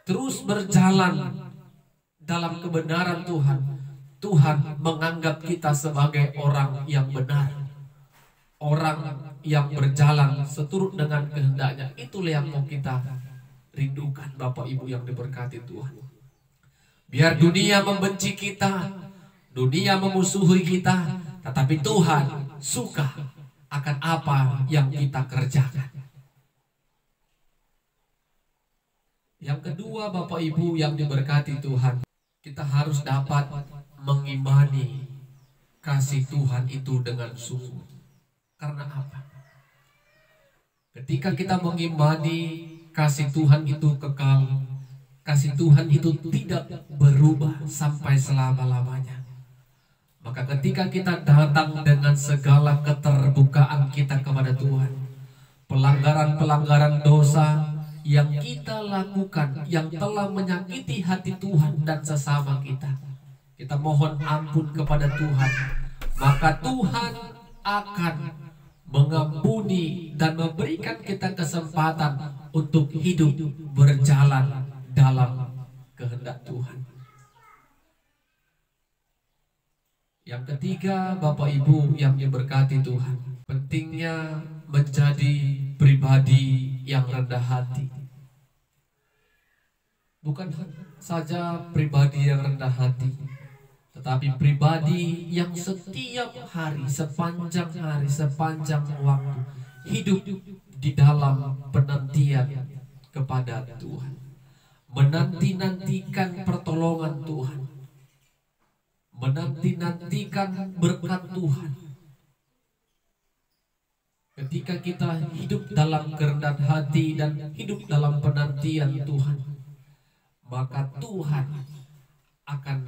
terus berjalan dalam kebenaran Tuhan, Tuhan menganggap kita sebagai orang yang benar, orang yang berjalan seturut dengan kehendaknya. Itulah yang mau kita rindukan, Bapak Ibu yang diberkati Tuhan. Biar dunia membenci kita, dunia memusuhi kita, tetapi Tuhan suka akan apa yang kita kerjakan. Yang kedua, Bapak Ibu yang diberkati Tuhan, kita harus dapat mengimani kasih Tuhan itu dengan sungguh. Karena apa? Ketika kita mengimani kasih Tuhan itu kekal, kasih Tuhan itu tidak berubah sampai selama-lamanya, maka ketika kita datang dengan segala keterbukaan kita kepada Tuhan, pelanggaran-pelanggaran dosa yang kita lakukan, yang telah menyakiti hati Tuhan dan sesama kita, kita mohon ampun kepada Tuhan, maka Tuhan akan mengampuni dan memberikan kita kesempatan untuk hidup berjalan dalam kehendak Tuhan. Yang ketiga, Bapak Ibu yang diberkati Tuhan, pentingnya menjadi pribadi yang rendah hati. Bukan saja pribadi yang rendah hati, tetapi pribadi yang setiap hari, sepanjang waktu hidup di dalam penantian kepada Tuhan, menanti-nantikan pertolongan Tuhan, menanti-nantikan berkat Tuhan. Ketika kita hidup dalam kerendahan hati dan hidup dalam penantian Tuhan, maka Tuhan akan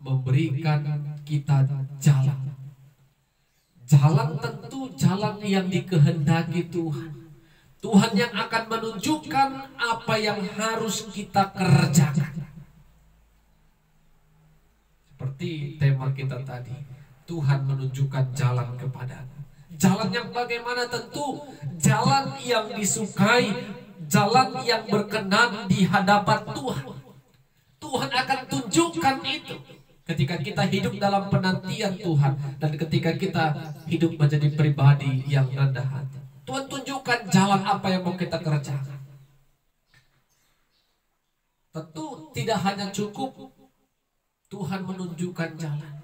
memberikan kita jalan. Jalan tentu jalan yang dikehendaki Tuhan. Tuhan yang akan menunjukkan apa yang harus kita kerjakan. Seperti tema kita tadi, Tuhan menunjukkan jalan kepadamu. Jalan yang bagaimana? Tentu jalan yang disukai, jalan yang berkenan di hadapan Tuhan. Tuhan akan tunjukkan itu ketika kita hidup dalam penantian Tuhan, dan ketika kita hidup menjadi pribadi yang rendah hati. Tuhan tunjukkan jalan apa yang mau kita kerjakan. Tentu tidak hanya cukup Tuhan menunjukkan jalan.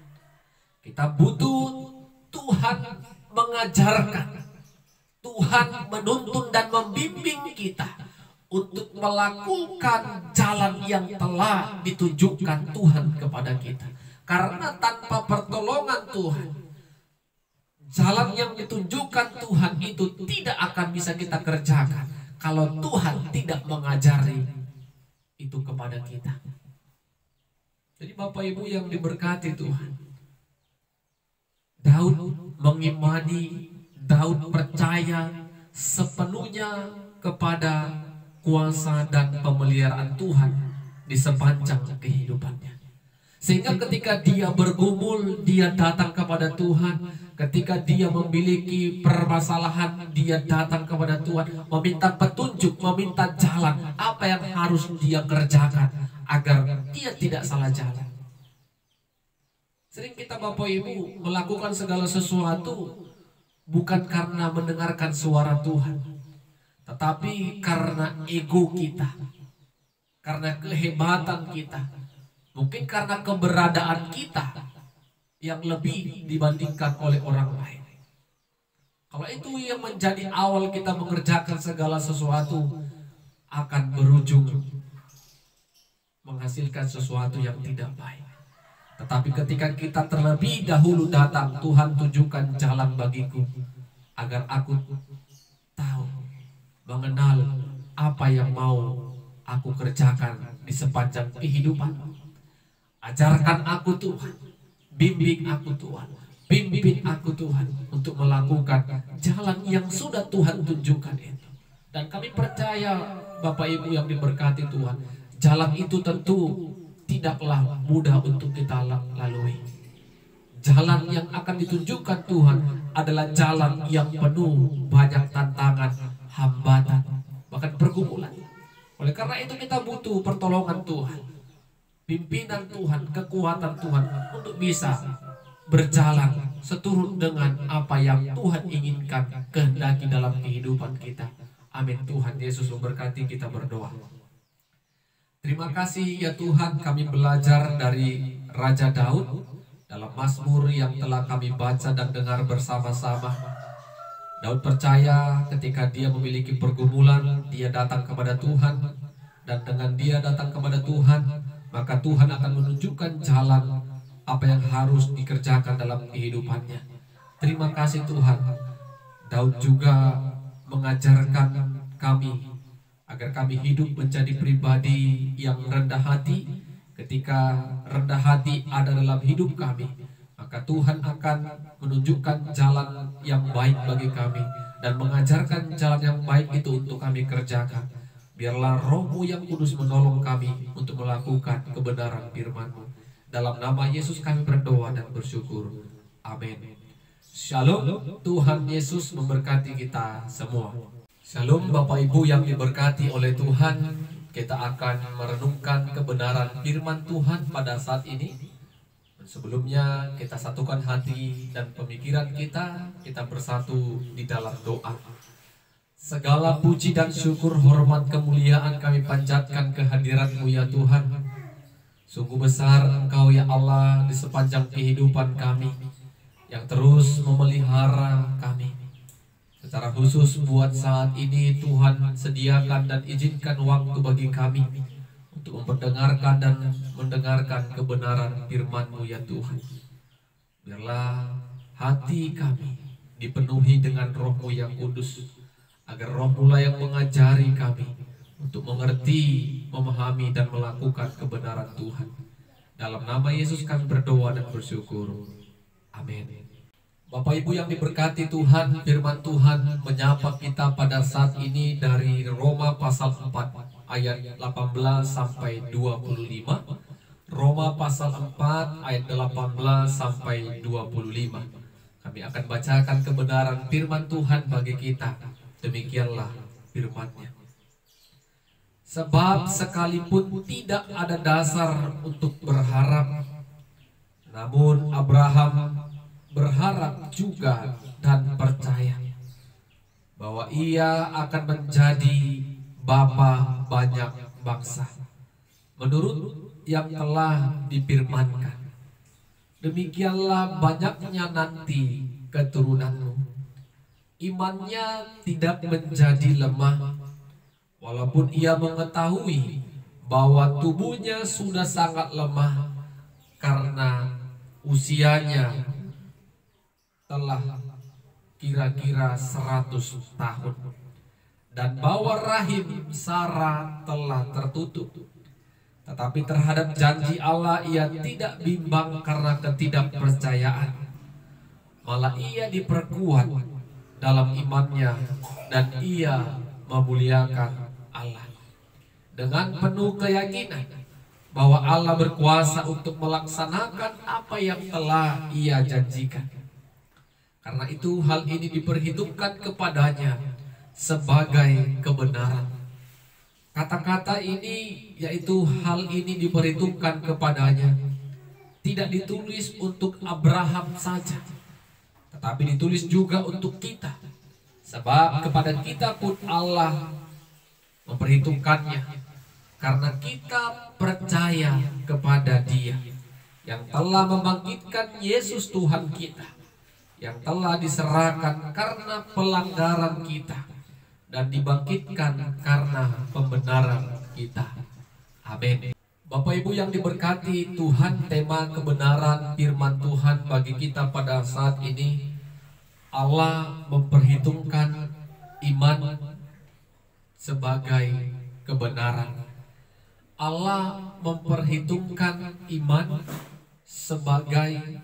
Kita butuh Tuhan mengajarkan, Tuhan menuntun dan membimbing kita untuk melakukan jalan yang telah ditunjukkan Tuhan kepada kita. Karena tanpa pertolongan Tuhan, jalan yang ditunjukkan Tuhan itu tidak akan bisa kita kerjakan kalau Tuhan tidak mengajari itu kepada kita. Jadi Bapak Ibu yang diberkati Tuhan, Daud mengimani, Daud percaya sepenuhnya kepada kuasa dan pemeliharaan Tuhan di sepanjang kehidupannya. Sehingga ketika dia bergumul, dia datang kepada Tuhan. Ketika dia memiliki permasalahan, dia datang kepada Tuhan, meminta petunjuk, meminta jalan apa yang harus dia kerjakan agar dia tidak salah jalan. Sering kita Bapak Ibu melakukan segala sesuatu bukan karena mendengarkan suara Tuhan, tetapi karena ego kita, karena kehebatan kita, mungkin karena keberadaan kita yang lebih dibandingkan oleh orang lain. Kalau itu yang menjadi awal kita mengerjakan segala sesuatu, akan berujung menghasilkan sesuatu yang tidak baik. Tetapi ketika kita terlebih dahulu datang, Tuhan tunjukkan jalan bagiku agar aku tahu, mengenal apa yang mau aku kerjakan di sepanjang kehidupan. Ajarkan aku Tuhan, bimbing aku Tuhan, pimpin aku Tuhan untuk melakukan jalan yang sudah Tuhan tunjukkan itu. Dan kami percaya Bapak Ibu yang diberkati Tuhan, jalan itu tentu tidaklah mudah untuk kita lalui. jalan yang akan ditunjukkan Tuhan adalah jalan yang penuh banyak tantangan, hambatan, bahkan pergumulan. Oleh karena itu kita butuh pertolongan Tuhan, pimpinan Tuhan, kekuatan Tuhan untuk bisa berjalan seturut dengan apa yang Tuhan inginkan, kehendaki dalam kehidupan kita. Amin. Tuhan Yesus memberkati, kita berdoa. Terima kasih ya Tuhan, kami belajar dari Raja Daud dalam Mazmur yang telah kami baca dan dengar bersama-sama. Daud percaya ketika dia memiliki pergumulan, dia datang kepada Tuhan, dan dengan dia datang kepada Tuhan, maka Tuhan akan menunjukkan jalan apa yang harus dikerjakan dalam kehidupannya. Terima kasih Tuhan. Daud juga mengajarkan kami agar kami hidup menjadi pribadi yang rendah hati. Ketika rendah hati ada dalam hidup kami, maka Tuhan akan menunjukkan jalan yang baik bagi kami dan mengajarkan jalan yang baik itu untuk kami kerjakan. Biarlah Roh-Mu yang kudus menolong kami untuk melakukan kebenaran firman-Mu. Dalam nama Yesus kami berdoa dan bersyukur. Amin. Shalom. Tuhan Yesus memberkati kita semua. Shalom Bapak Ibu yang diberkati oleh Tuhan. Kita akan merenungkan kebenaran firman Tuhan pada saat ini. Sebelumnya kita satukan hati dan pemikiran kita bersatu di dalam doa. Segala puji dan syukur, hormat, kemuliaan kami panjatkan kehadirat-Mu ya Tuhan. Sungguh besar Engkau ya Allah di sepanjang kehidupan kami, yang terus memelihara kami. Secara khusus buat saat ini Tuhan sediakan dan izinkan waktu bagi kami untuk memperdengarkan dan mendengarkan kebenaran firman-Mu ya Tuhan. Biarlah hati kami dipenuhi dengan Roh-Mu yang kudus, agar Roh-Mu lah yang mengajari kami untuk mengerti, memahami dan melakukan kebenaran Tuhan. Dalam nama Yesus kami berdoa dan bersyukur. Amin. Bapak Ibu yang diberkati Tuhan, firman Tuhan menyapa kita pada saat ini dari Roma pasal 4 ayat 18 sampai 25. Roma pasal 4 ayat 18 sampai 25. Kami akan bacakan kebenaran firman Tuhan bagi kita. Demikianlah firman-Nya. Sebab sekalipun tidak ada dasar untuk berharap, namun Abraham berharap juga dan percaya bahwa ia akan menjadi bapa banyak bangsa, menurut yang telah difirmankan, demikianlah banyaknya nanti keturunanmu. Imannya tidak menjadi lemah, walaupun ia mengetahui bahwa tubuhnya sudah sangat lemah karena usianya telah kira-kira 100 tahun, dan bahwa rahim Sarah telah tertutup. Tetapi terhadap janji Allah ia tidak bimbang karena ketidakpercayaan, malah ia diperkuat dalam imannya, dan ia memuliakan Allah dengan penuh keyakinan bahwa Allah berkuasa untuk melaksanakan apa yang telah ia janjikan. Karena itu hal ini diperhitungkan kepadanya sebagai kebenaran. Kata-kata ini, yaitu hal ini diperhitungkan kepadanya, tidak ditulis untuk Abraham saja, tetapi ditulis juga untuk kita. Sebab kepada kita pun Allah memperhitungkannya, karena kita percaya kepada Dia yang telah membangkitkan Yesus Tuhan kita, yang telah diserahkan karena pelanggaran kita dan dibangkitkan karena pembenaran kita. Amin. Bapak Ibu yang diberkati Tuhan, tema kebenaran firman Tuhan bagi kita pada saat ini, Allah memperhitungkan iman sebagai kebenaran. Allah memperhitungkan iman sebagai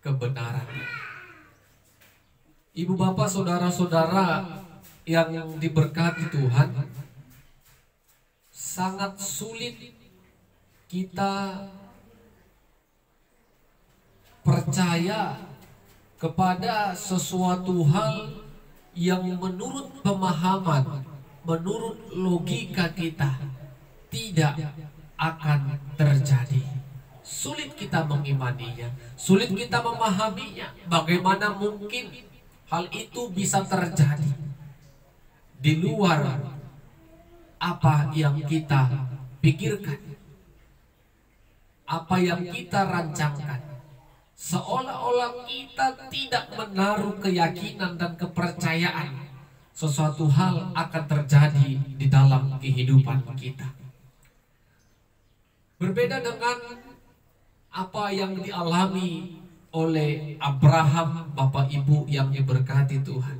kebenaran. Ibu bapak saudara-saudara yang diberkati Tuhan, sangat sulit kita percaya kepada sesuatu hal yang menurut pemahaman, menurut logika kita tidak akan terjadi. Sulit kita mengimaninya, sulit kita memahaminya. Bagaimana mungkin hal itu bisa terjadi di luar apa yang kita pikirkan, apa yang kita rancangkan. Seolah-olah kita tidak menaruh keyakinan dan kepercayaan sesuatu hal akan terjadi di dalam kehidupan kita. Berbeda dengan apa yang dialami oleh Abraham, Bapak Ibu yang diberkati Tuhan.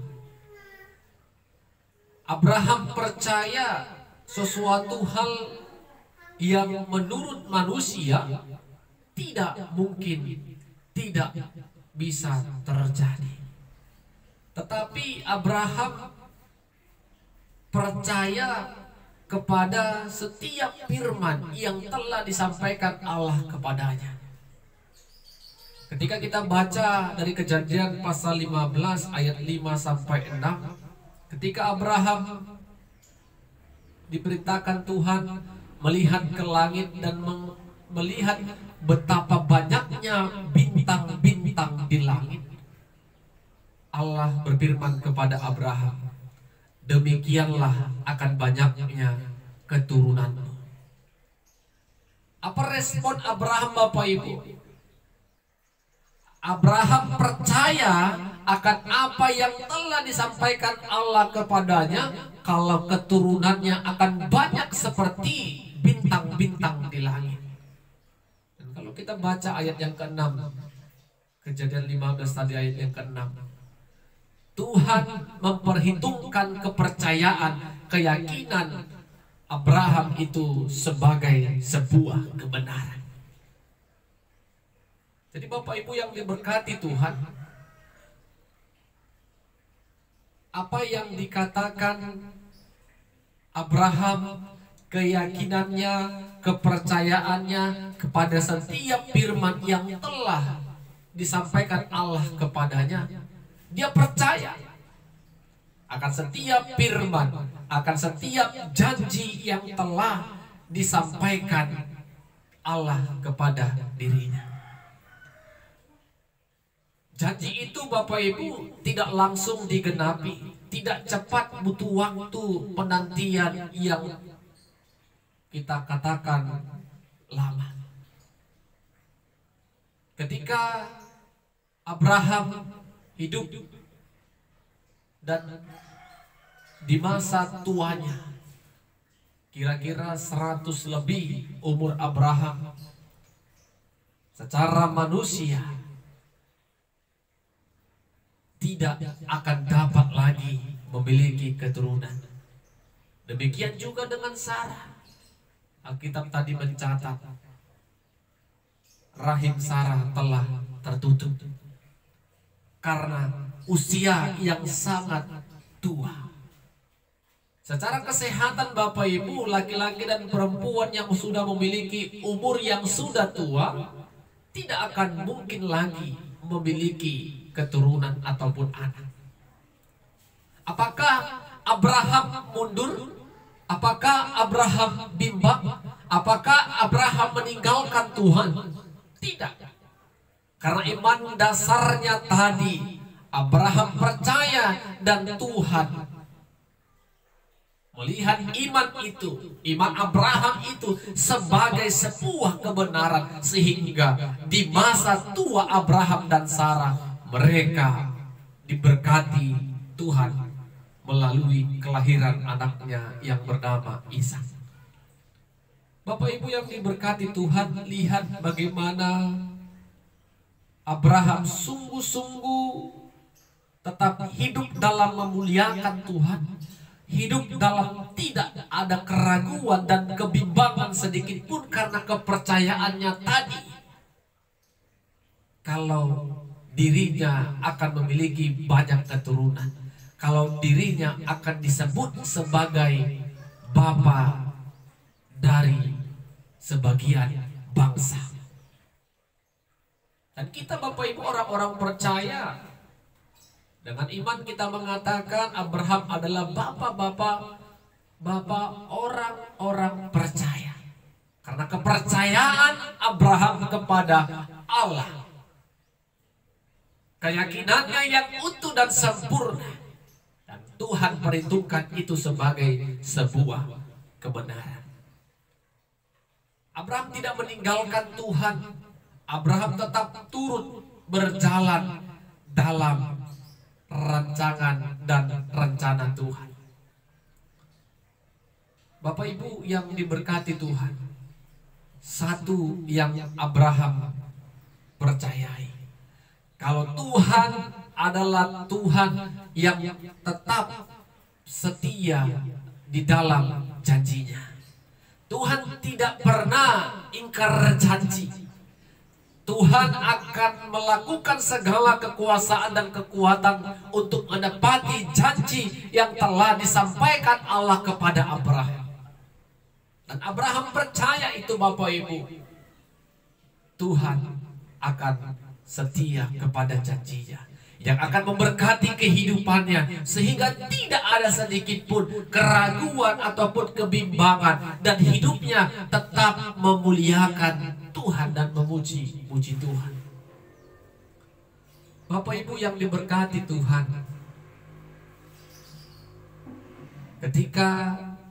Abraham percaya sesuatu hal yang menurut manusia tidak mungkin, tidak bisa terjadi. Tetapi Abraham percaya kepada setiap firman yang telah disampaikan Allah kepadanya. Ketika kita baca dari Kejadian pasal 15 ayat 5 sampai 6, ketika Abraham diberitakan Tuhan melihat ke langit dan melihat betapa banyaknya bintang-bintang di langit, Allah berfirman kepada Abraham, demikianlah akan banyaknya keturunanmu. Apa respon Abraham, Bapak Ibu? Abraham percaya akan apa yang telah disampaikan Allah kepadanya, kalau keturunannya akan banyak seperti bintang-bintang di langit. Dan kalau kita baca ayat yang ke-6, Kejadian 15 tadi ayat yang ke-6, Tuhan memperhitungkan kepercayaan, keyakinan Abraham itu sebagai sebuah kebenaran. Jadi Bapak Ibu yang diberkati Tuhan, apa yang dikatakan Abraham, keyakinannya, kepercayaannya kepada setiap firman yang telah disampaikan Allah kepadanya, dia percaya akan setiap firman, akan setiap janji yang telah disampaikan Allah kepada dirinya. Janji itu Bapak Ibu tidak langsung digenapi, tidak cepat, butuh waktu penantian yang kita katakan lama. Ketika Abraham hidup dan di masa tuanya, kira-kira 100 lebih umur Abraham, secara manusia tidak akan dapat lagi memiliki keturunan. Demikian juga dengan Sarah. Alkitab tadi mencatat rahim Sarah telah tertutup karena usia yang sangat tua. Secara kesehatan Bapak Ibu, laki-laki dan perempuan yang sudah memiliki umur yang sudah tua tidak akan mungkin lagi memiliki keturunan ataupun anak. Apakah Abraham mundur? Apakah Abraham bimbang? Apakah Abraham meninggalkan Tuhan? Tidak. Karena iman dasarnya tadi, Abraham percaya dan Tuhan melihat iman itu, iman Abraham itu sebagai sebuah kebenaran, sehingga di masa tua Abraham dan Sarah, mereka diberkati Tuhan melalui kelahiran anaknya yang bernama Ishak. Bapak Ibu yang diberkati Tuhan, lihat bagaimana Abraham sungguh-sungguh tetap hidup dalam memuliakan Tuhan, hidup dalam tidak ada keraguan dan kebimbangan sedikit pun karena kepercayaannya tadi, kalau dirinya akan memiliki banyak keturunan, kalau dirinya akan disebut sebagai bapa dari sebagian bangsa. Dan kita Bapak Ibu orang-orang percaya, dengan iman kita mengatakan Abraham adalah bapak orang-orang percaya. Karena kepercayaan Abraham kepada Allah, keyakinannya yang utuh dan sempurna, dan Tuhan perhitungkan itu sebagai sebuah kebenaran. Abraham tidak meninggalkan Tuhan. Abraham tetap turut berjalan dalam rancangan dan rencana Tuhan. Bapak Ibu yang diberkati Tuhan, satu yang Abraham percayai, kalau Tuhan adalah Tuhan yang tetap setia di dalam janjinya. Tuhan tidak pernah ingkar janji. Tuhan akan melakukan segala kekuasaan dan kekuatan untuk menepati janji yang telah disampaikan Allah kepada Abraham. Dan Abraham percaya itu Bapak Ibu. Tuhan akan setia kepada janjinya, yang akan memberkati kehidupannya, sehingga tidak ada sedikit pun keraguan ataupun kebimbangan, dan hidupnya tetap memuliakan Tuhan dan memuji Tuhan. Bapak Ibu yang diberkati Tuhan, ketika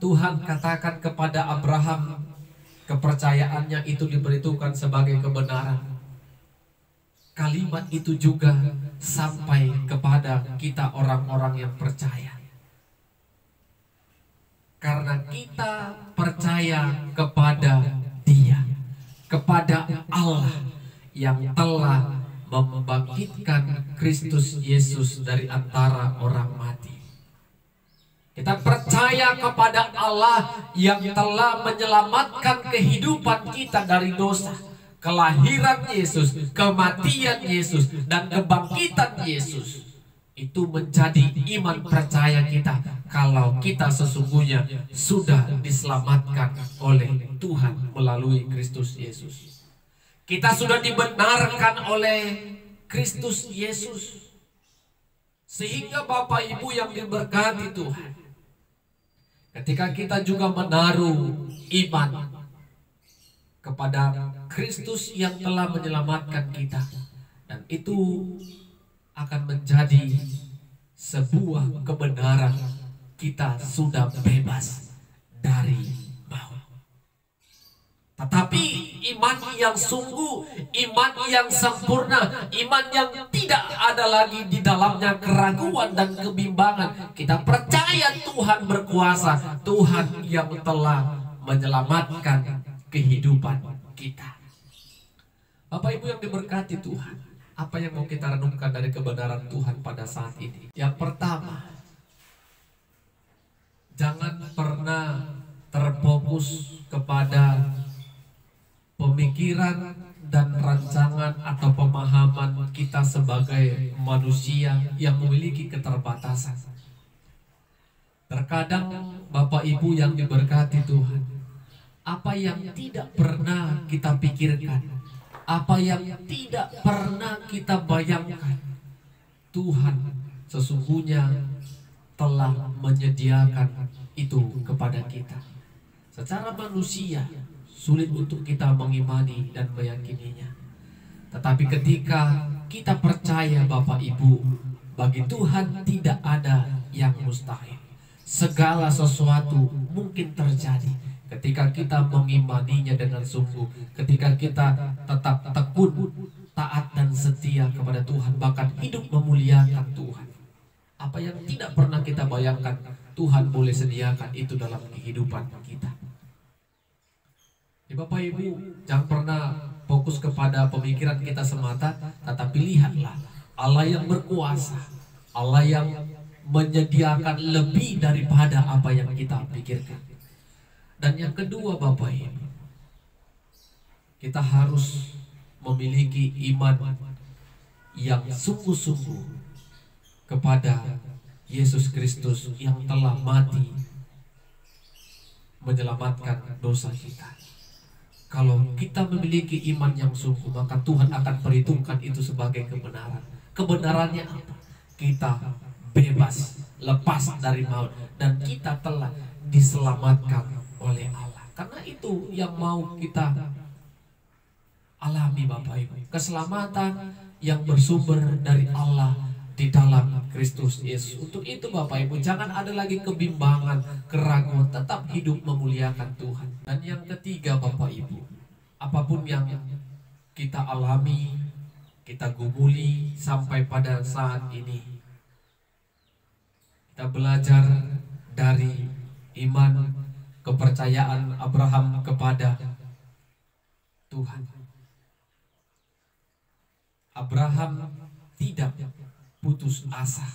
Tuhan katakan kepada Abraham, kepercayaannya itu diberitakan sebagai kebenaran, kalimat itu juga sampai kepada kita orang-orang yang percaya. Karena kita percaya kepada Dia, kepada Allah yang telah membangkitkan Kristus Yesus dari antara orang mati. Kita percaya kepada Allah yang telah menyelamatkan kehidupan kita dari dosa. Kelahiran Yesus, kematian Yesus, dan kebangkitan Yesus itu menjadi iman percaya kita kalau kita sesungguhnya sudah diselamatkan oleh Tuhan melalui Kristus Yesus. Kita sudah dibenarkan oleh Kristus Yesus. Sehingga Bapak Ibu yang diberkati Tuhan, ketika kita juga menaruh iman kepada Kristus yang telah menyelamatkan kita, dan itu akan menjadi sebuah kebenaran, kita sudah bebas dari maut. Tetapi iman yang sungguh, iman yang sempurna, iman yang tidak ada lagi di dalamnya keraguan dan kebimbangan. Kita percaya Tuhan berkuasa, Tuhan yang telah menyelamatkan kehidupan kita. Bapak Ibu yang diberkati Tuhan, apa yang mau kita renungkan dari kebenaran Tuhan pada saat ini? Yang pertama, jangan pernah terfokus kepada pemikiran dan rancangan atau pemahaman kita sebagai manusia yang memiliki keterbatasan. Terkadang Bapak Ibu yang diberkati Tuhan, apa yang tidak pernah kita pikirkan, apa yang tidak pernah kita bayangkan, Tuhan sesungguhnya telah menyediakan itu kepada kita. Secara manusia sulit untuk kita mengimani dan meyakininya. Tetapi ketika kita percaya Bapak Ibu, bagi Tuhan tidak ada yang mustahil. Segala sesuatu mungkin terjadi ketika kita mengimaninya dengan sungguh, ketika kita tetap tekun, taat dan setia kepada Tuhan, bahkan hidup memuliakan Tuhan. Apa yang tidak pernah kita bayangkan, Tuhan boleh sediakan itu dalam kehidupan kita. Ya, Bapak Ibu, jangan pernah fokus kepada pemikiran kita semata, tetapi lihatlah Allah yang berkuasa, Allah yang menyediakan lebih daripada apa yang kita pikirkan. Dan yang kedua Bapak Ibu, kita harus memiliki iman yang sungguh-sungguh kepada Yesus Kristus yang telah mati menyelamatkan dosa kita. Kalau kita memiliki iman yang sungguh, maka Tuhan akan perhitungkan itu sebagai kebenaran. Kebenarannya apa? Kita bebas, lepas dari maut, dan kita telah diselamatkan oleh Allah. Karena itu yang mau kita alami, Bapak Ibu. Keselamatan yang bersumber dari Allah di dalam Kristus Yesus. Untuk itu Bapak Ibu, jangan ada lagi kebimbangan, keraguan, tetap hidup memuliakan Tuhan. Dan yang ketiga Bapak Ibu, apapun yang kita alami, kita gumuli sampai pada saat ini, kita belajar dari iman, kepercayaan Abraham kepada Tuhan. Abraham tidak putus asa.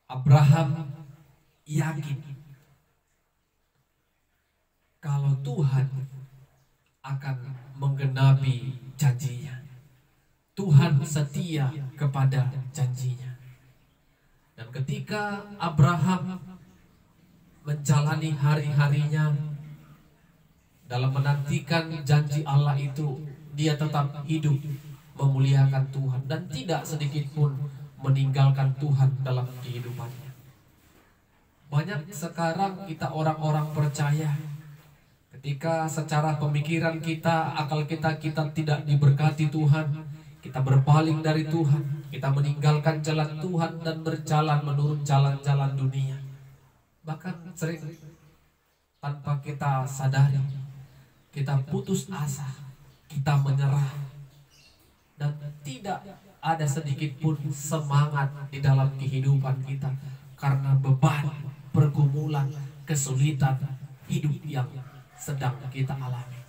Abraham yakin kalau Tuhan akan menggenapi janjinya. Tuhan setia kepada janjinya. Dan ketika Abraham menjalani hari-harinya dalam menantikan janji Allah itu, dia tetap hidup memuliakan Tuhan dan tidak sedikit pun meninggalkan Tuhan dalam kehidupannya. Banyak sekarang kita orang-orang percaya, ketika secara pemikiran kita, akal kita tidak diberkati Tuhan, kita berpaling dari Tuhan, kita meninggalkan jalan Tuhan dan berjalan menurut jalan-jalan dunia. Bahkan sering tanpa kita sadari, kita putus asa, kita menyerah, dan tidak ada sedikit pun semangat di dalam kehidupan kita karena beban, pergumulan, kesulitan hidup yang sedang kita alami.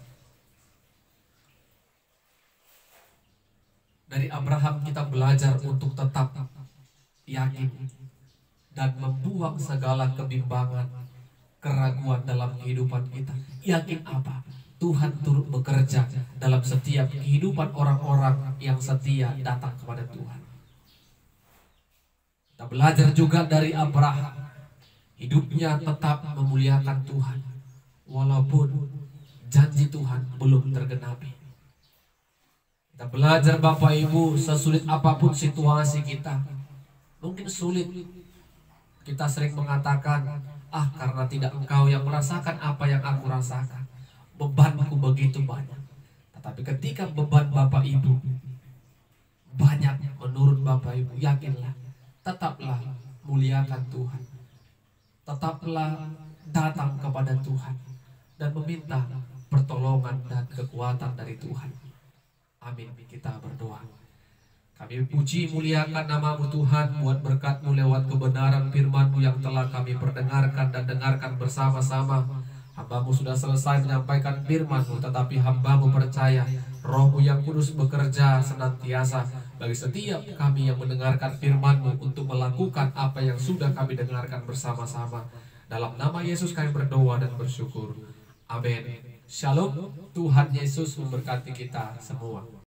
Dari Abraham kita belajar untuk tetap yakin dan membuang segala kebimbangan, keraguan dalam kehidupan kita. Yakin apa? Tuhan turut bekerja dalam setiap kehidupan orang-orang yang setia datang kepada Tuhan. Kita belajar juga dari Abraham, hidupnya tetap memuliakan Tuhan walaupun janji Tuhan belum tergenapi. Kita belajar Bapak Ibu, sesulit apapun situasi kita, mungkin sulit, kita sering mengatakan, karena tidak engkau yang merasakan apa yang aku rasakan, bebanku begitu banyak. Tetapi ketika beban Bapak Ibu banyak menurut Bapak Ibu, yakinlah, tetaplah muliakan Tuhan, tetaplah datang kepada Tuhan dan meminta pertolongan dan kekuatan dari Tuhan. Amin. Kita berdoa. Kami puji muliakan nama-Mu Tuhan, buat berkat-Mu lewat kebenaran firman-Mu yang telah kami perdengarkan dan dengarkan bersama-sama. Hamba-Mu sudah selesai menyampaikan firman-Mu, tetapi hamba-Mu percaya Roh-Mu yang kudus bekerja senantiasa bagi setiap kami yang mendengarkan firman-Mu untuk melakukan apa yang sudah kami dengarkan bersama-sama. Dalam nama Yesus kami berdoa dan bersyukur. Amin. Shalom. Tuhan Yesus memberkati kita semua.